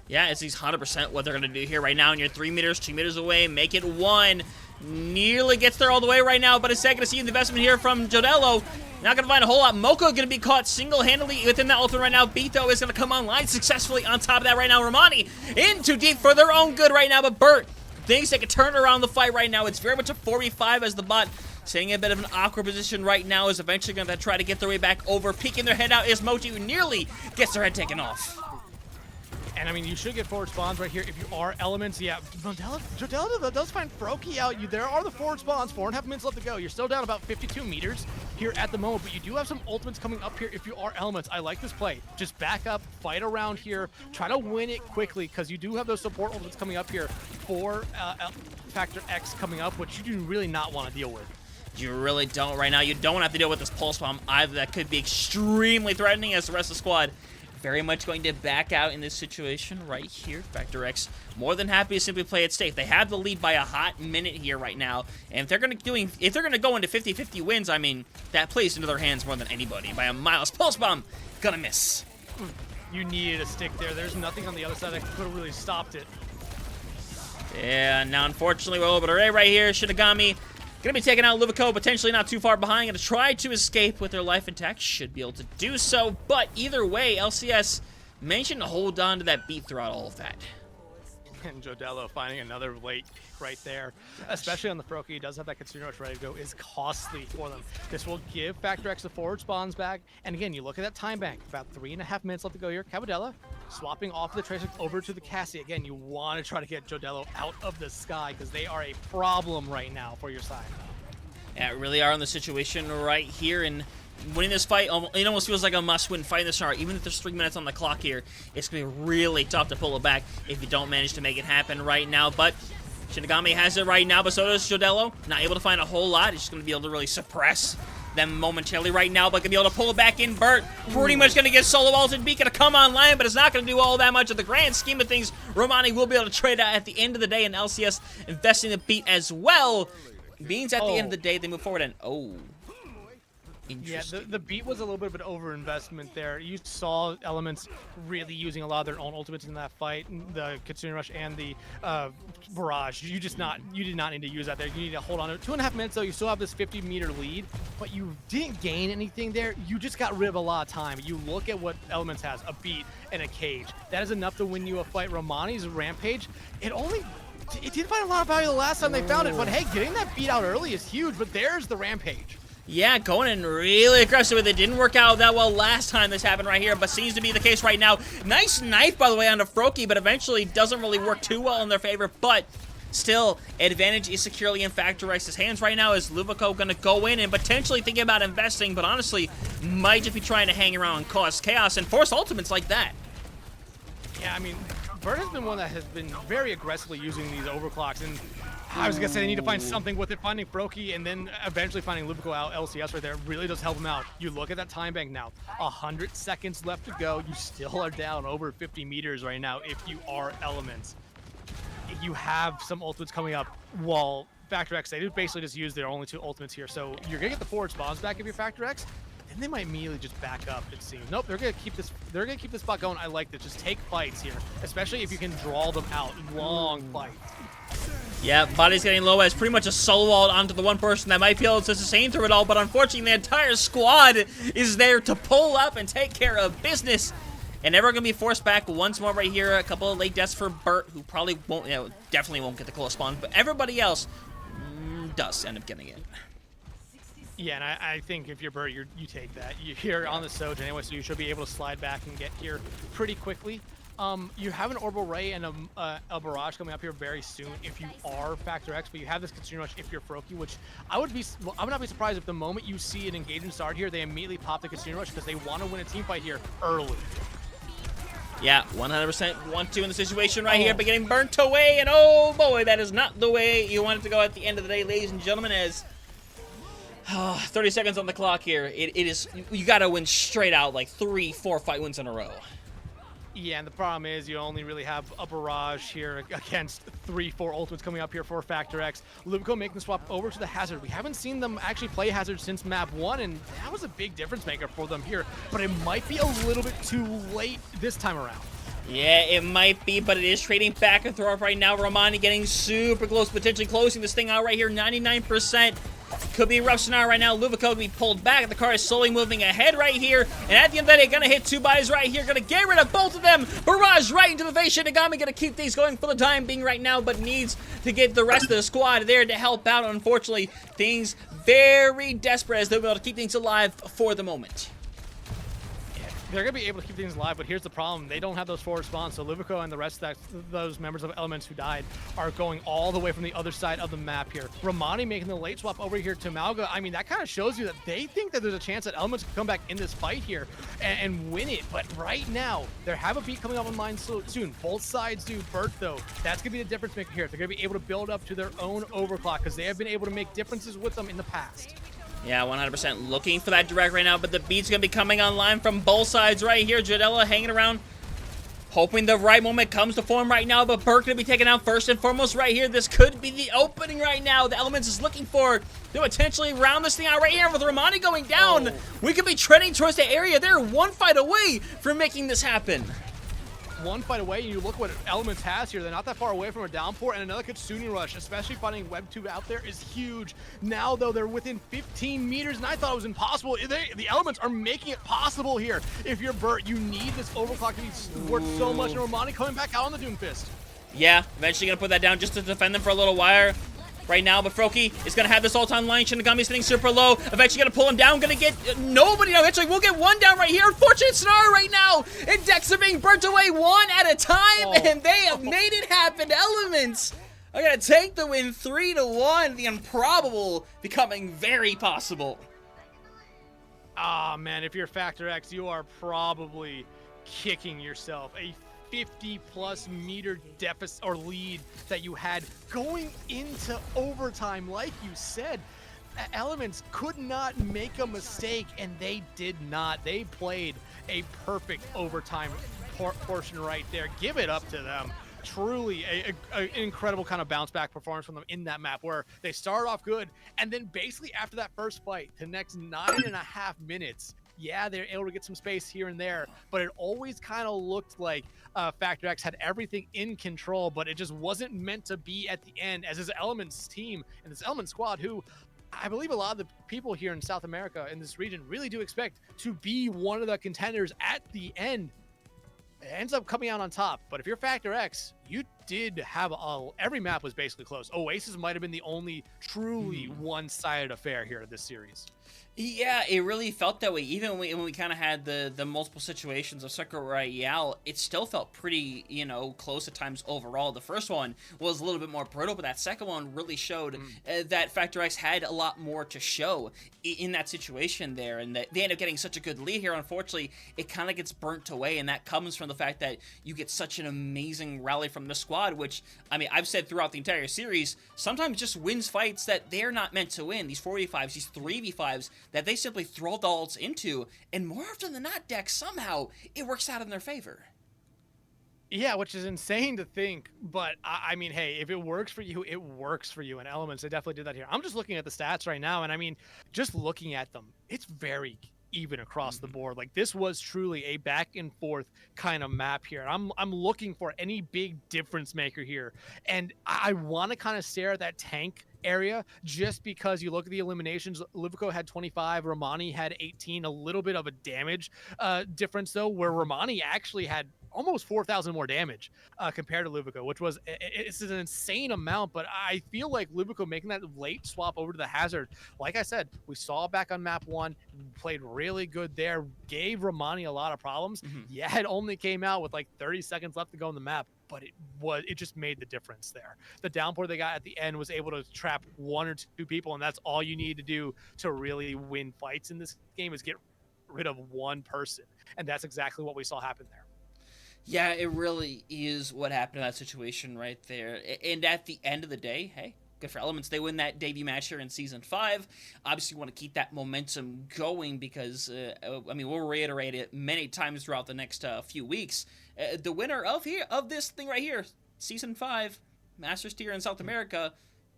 Speaker 1: Yeah, it's 100% what they're going to do here right now, and you're 3 meters, 2 meters away. Make it 1. Nearly gets there all the way right now, but a second to see the investment here from Jodello. Not going to find a whole lot. Moko going to be caught single-handedly within that ultimate right now. Beat, though, is going to come online successfully on top of that right now. Romani in too deep for their own good right now, but Burt thinks they can turn around the fight right now. It's very much a 4v5 as the bot staying in a bit of an awkward position right now is eventually going to try to get their way back over. Peeking their head out is Mochi, who nearly gets their head taken off.
Speaker 2: And I mean, you should get forward spawns right here if you are Elements. Yeah, Jodello does find Froakie out. There are the forward spawns, 4.5 minutes left to go. You're still down about 52 meters here at the moment, but you do have some ultimates coming up here if you are Elements. I like this play. Just back up, fight around here, try to win it quickly, because you do have those support ultimates coming up here for Factor X coming up, which you do really not want to deal with.
Speaker 1: You really don't right now. You don't have to deal with this pulse bomb either. That could be extremely threatening as the rest of the squad very much going to back out in this situation right here. Factor X more than happy to simply play it safe. They have the lead by a hot minute here right now, and if they're going to go into 50-50 wins, I mean, that plays into their hands more than anybody by a mile. Pulse bomb gonna miss.
Speaker 2: You needed a stick there. There's nothing on the other side that could have really stopped it.
Speaker 1: Yeah, now unfortunately we're over to Ray right here. Shinigami gonna be taking out Luvico, potentially not too far behind. Gonna try to escape with their life intact. Should be able to do so, but either way, LCS managed to hold on to that beat throughout all of that.
Speaker 2: And Jodello finding another late right there, especially on the Froakie. He does have that Katsune Rush ready to go, is costly for them. This will give Factor X the forward spawns back. And again, you look at that time bank, about 3.5 minutes left to go here. Cabadella swapping off the Tracer over to the Cassie. Again, you want to try to get Jodello out of the sky because they are a problem right now for your side.
Speaker 1: Yeah, really are in the situation right here, and winning this fight, it almost feels like a must-win fight in this hour. Even if there's 3 minutes on the clock here, it's going to be really tough to pull it back if you don't manage to make it happen right now. But Shinigami has it right now, but so does Jodello. Not able to find a whole lot. He's just going to be able to really suppress them momentarily right now, but going to be able to pull it back in. Burt pretty much going to get solo ulted. Beat going to come online, but it's not going to do all that much. In the grand scheme of things, Romani will be able to trade out at the end of the day, and LCS investing the beat as well. Means at the end of the day, they move forward, and
Speaker 2: yeah, the beat was a little bit of an overinvestment there. You saw Elements really using a lot of their own ultimates in that fight, the Katsune Rush and the Barrage. You did not need to use that there. You need to hold on to it. 2.5 minutes though, you still have this 50-meter lead, but you didn't gain anything there. You just got rid of a lot of time. You look at what Elements has, a beat and a cage. That is enough to win you a fight. Romani's Rampage, it did find a lot of value the last time they found it, but hey, getting that beat out early is huge, but there's the Rampage.
Speaker 1: Yeah, going in really aggressive with it. Didn't work out that well last time this happened right here, but seems to be the case right now. Nice knife, by the way, onto Froakie, but eventually doesn't really work too well in their favor, but still, advantage is securely in Factor X's hands right now. Is Luvico going to go in and potentially thinking about investing, but honestly, might just be trying to hang around and cause chaos and force ultimates like that.
Speaker 2: Yeah, I mean, Burt has been one that has been very aggressively using these overclocks, and I was going to say they need to find something with it. Finding Froakie and then eventually finding Luvico out LCS right there really does help him out. You look at that time bank now, 100 seconds left to go. You still are down over 50 meters right now if you are Elements. You have some ultimates coming up while Factor X, they basically just use their only 2 ultimates here. So you're going to get the forward spawns back if you're Factor X. Then they might immediately just back up, it seems. Nope, they're gonna keep this. They're gonna keep this spot going. I like this. Just take fights here, especially if you can draw them out. Long fights.
Speaker 1: Yeah, body's getting low as pretty much a solo ult onto the one person that might be able to sustain through it all, but unfortunately the entire squad is there to pull up and take care of business. And never gonna be forced back once more right here. A couple of late deaths for Burt, who probably won't, definitely won't get the close spawn, but everybody else does end up getting it.
Speaker 2: Yeah, and I think if you're Burt, you take that. You're here on the Soj anyway, so you should be able to slide back and get here pretty quickly. You have an Orbital Ray and a Barrage coming up here very soon if you are Factor X, but you have this Kitsune Rush if you're Froakie, which I would not be surprised if the moment you see an engagement start here, they immediately pop the Kitsune Rush because they want to win a team fight here early.
Speaker 1: Yeah, 100% want to in the situation right here, but getting burnt away, and oh boy, that is not the way you want it to go at the end of the day, ladies and gentlemen, as 30 seconds on the clock here. It is, you gotta win straight out like 3-4 fight wins in a row.
Speaker 2: Yeah, and the problem is you only really have a Barrage here against 3-4 ultimates coming up here for Factor X. Lubico making the swap over to the Hazard. We haven't seen them actually play Hazard since map 1, and that was a big difference maker for them here, but it might be a little bit too late this time around.
Speaker 1: Yeah, it might be, but it is trading back and forth right now. Romani getting super close, potentially closing this thing out right here, 99%. Could be a rough scenario right now. Lubico will be pulled back. The car is slowly moving ahead right here. And at the end of the day, gonna hit 2 buys right here. Gonna get rid of both of them. Barrage right into the face. Shinigami gonna keep these going for the time being right now, but needs to get the rest of the squad there to help out. Unfortunately, things very desperate as they'll be able to keep things alive for the moment.
Speaker 2: They're going to be able to keep things alive, but here's the problem. They don't have those forward spawns, so Lubico and the rest of those members of Elements who died are going all the way from the other side of the map here. Romani making the late swap over here to Malga. I mean, that kind of shows you that they think that there's a chance that Elements can come back in this fight here and win it. But right now, they have a beat coming up online soon. Both sides do. Burt, though, that's going to be the difference maker here. They're going to be able to build up to their own overclock because they have been able to make differences with them in the past.
Speaker 1: Yeah, 100% looking for that direct right now, but the beat's going to be coming online from both sides right here. Jadella hanging around, hoping the right moment comes to form right now, but Burke going to be taken out first and foremost right here. This could be the opening right now. The Elements is looking for to potentially round this thing out right here with Romani going down. We could be trending towards the area. They're 1 fight away from making this happen.
Speaker 2: 1 fight away, and you look what Elements has here. They're not that far away from a downpour, and another Kitsune Rush, especially finding Web 2 out there, is huge. Now, though, they're within 15 meters, and I thought it was impossible. The Elements are making it possible here. If you're Burt, you need this overclock to be worth so much, and Romani coming back out on the Doomfist.
Speaker 1: Yeah, eventually going to put that down just to defend them for a little while right now, but Froakie is going to have this ult online. Shinigami sitting super low. Eventually going to pull him down. Going to get nobody. No, actually, we'll get one down right here. Unfortunate scenario right now. And Dex are being burnt away one at a time, and they have made it happen. Elements are going to take the win 3-1. The improbable becoming very possible.
Speaker 2: Ah, man, if you're Factor X, you are probably kicking yourself. A 50-plus meter deficit or lead that you had going into overtime. Like you said, Elements could not make a mistake, and they did not. They played a perfect overtime portion right there. Give it up to them. Truly an incredible kind of bounce back performance from them in that map, where they started off good, and then basically after that first fight, the next 9.5 minutes, yeah, they're able to get some space here and there, but it always kind of looked like Factor X had everything in control, but it just wasn't meant to be at the end, as this Elements team and this Elements squad, who I believe a lot of the people here in South America, in this region, really do expect to be one of the contenders at the end, it ends up coming out on top. But if you're Factor X, you did have every map was basically close. Oasis might have been the only truly one-sided affair here in this series.
Speaker 1: Yeah, it really felt that way. Even when we kind of had the multiple situations of Circuit Royale, it still felt pretty, close at times overall. The first one was a little bit more brutal, but that second one really showed that Factor X had a lot more to show in that situation there, and that they end up getting such a good lead here. Unfortunately, it kind of gets burnt away, and that comes from the fact that you get such an amazing rally from the squad, which, I mean, I've said throughout the entire series, sometimes just wins fights that they're not meant to win. These 4v5s, these 3v5s, that they simply throw the ults into, and more often than not, Dex, somehow it works out in their favor.
Speaker 2: Yeah, which is insane to think, but I mean, hey, if it works for you, it works for you. And Elements, they definitely did that here. I'm just looking at the stats right now, and I mean, just looking at them, it's very even across the board. Like, this was truly a back and forth kind of map here. I'm looking for any big difference maker here, and I want to kind of stare at that tank area, just because you look at the eliminations. Livico had 25, Romani had 18, a little bit of a damage difference though, where Romani actually had almost 4,000 more damage compared to Lubico, which was it's an insane amount. But I feel like Lubico making that late swap over to the Hazard, like I said, we saw back on map 1, played really good there, gave Romani a lot of problems.
Speaker 1: Mhm.
Speaker 2: Yeah, it only came out with like 30 seconds left to go in the map, but it just made the difference there. The downpour they got at the end was able to trap 1 or 2 people, and that's all you need to do to really win fights in this game is get rid of one person, and that's exactly what we saw happen there.
Speaker 1: Yeah, it really is what happened in that situation right there. And at the end of the day, hey, good for Elements. They win that debut match here in Season 5. Obviously, you want to keep that momentum going because, I mean, we'll reiterate it many times throughout the next few weeks. The winner of this thing right here, Season 5, Masters tier in South America,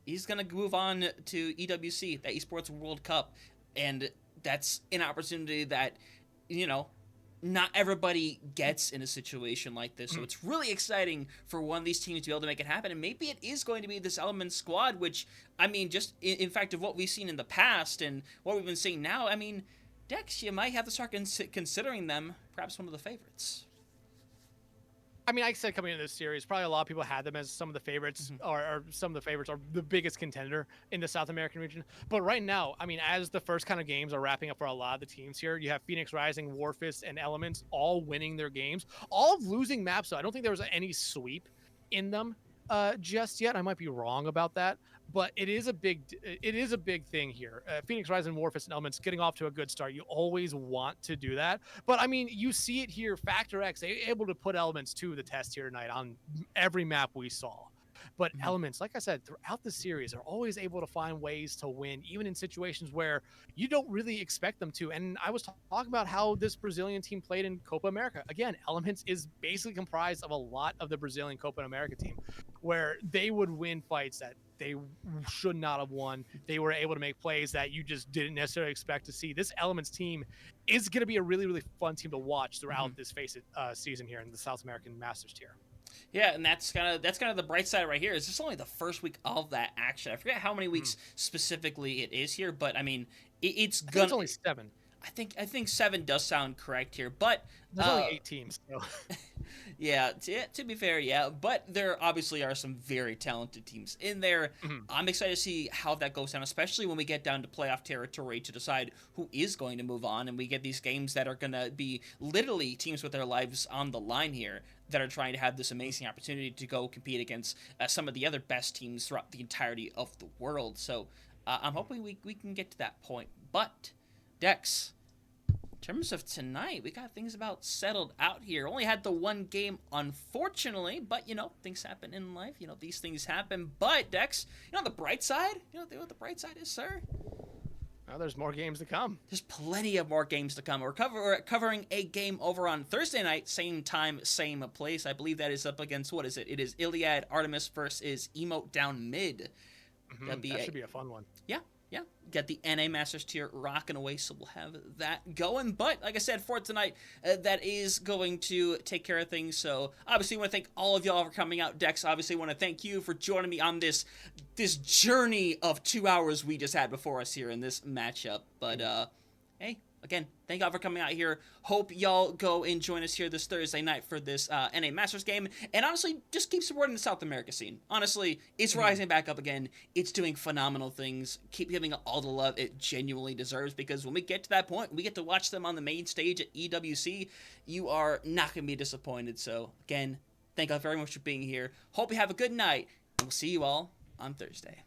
Speaker 1: he's going to move on to EWC, that Esports World Cup. And that's an opportunity that, you know, not everybody gets in a situation like this. So it's really exciting for one of these teams to be able to make it happen. And maybe it is going to be this Element squad, which, I mean, just in fact of what we've seen in the past and what we've been seeing now, I mean, Dex, you might have to start considering them perhaps one of the favorites.
Speaker 2: I mean, I said coming into this series, probably a lot of people had them as some of the favorites, or some of the favorites are the biggest contender in the South American region. But right now, I mean, as the first kind of games are wrapping up for a lot of the teams here, you have Phoenix Rising, Warfist, and Elements all winning their games, all losing maps. So I don't think there was any sweep in them just yet. I might be wrong about that, but it is a big thing here. Phoenix Rising, Warfist, and Elements getting off to a good start. You always want to do that, but I mean, you see it here. Factor X able to put Elements to the test here tonight on every map we saw. But Elements, like I said, throughout the series, are always able to find ways to win, even in situations where you don't really expect them to. And I was talking about how this Brazilian team played in Copa America. Again, Elements is basically comprised of a lot of the Brazilian Copa America team, where they would win fights that they should not have won. They were able to make plays that you just didn't necessarily expect to see. This Elements team is going to be a really, really fun team to watch throughout this FaceIt season here in the South American Masters tier.
Speaker 1: Yeah, and that's kind of the bright side right here. Is this only the first week of that action? I forget how many weeks specifically it is here, but I mean, it's
Speaker 2: only 7.
Speaker 1: I think 7 does sound correct here, but
Speaker 2: there's only 8 teams. So.
Speaker 1: Yeah, to be fair, yeah, but there obviously are some very talented teams in there. I'm excited to see how that goes down, especially when we get down to playoff territory to decide who is going to move on, and we get these games that are going to be literally teams with their lives on the line here that are trying to have this amazing opportunity to go compete against some of the other best teams throughout the entirety of the world. So I'm hoping we can get to that point. But, Dex, in terms of tonight, we got things about settled out here. Only had the one game, unfortunately, but, you know, things happen in life. You know, these things happen. But, Dex, you know the bright side? You know what the bright side is, sir?
Speaker 2: Well, there's more games to come.
Speaker 1: There's plenty of more games to come. We're covering a game over on Thursday night, same time, same place. I believe that is up against, what is it? It is Iliad Artemis versus Emote Down Mid.
Speaker 2: That should be a fun one.
Speaker 1: Yeah. Get the NA Masters tier rocking away, so we'll have that going. But, like I said, for tonight, that is going to take care of things. So, obviously, I want to thank all of y'all for coming out. Dex, obviously, I want to thank you for joining me on this journey of 2 hours we just had before us here in this matchup. But, hey, again, thank y'all for coming out here. Hope y'all go and join us here this Thursday night for this NA Masters game. And honestly, just keep supporting the South America scene. Honestly, it's rising back up again. It's doing phenomenal things. Keep giving it all the love it genuinely deserves, because when we get to that point, we get to watch them on the main stage at EWC, you are not going to be disappointed. So, again, thank y'all very much for being here. Hope you have a good night, and we'll see you all on Thursday.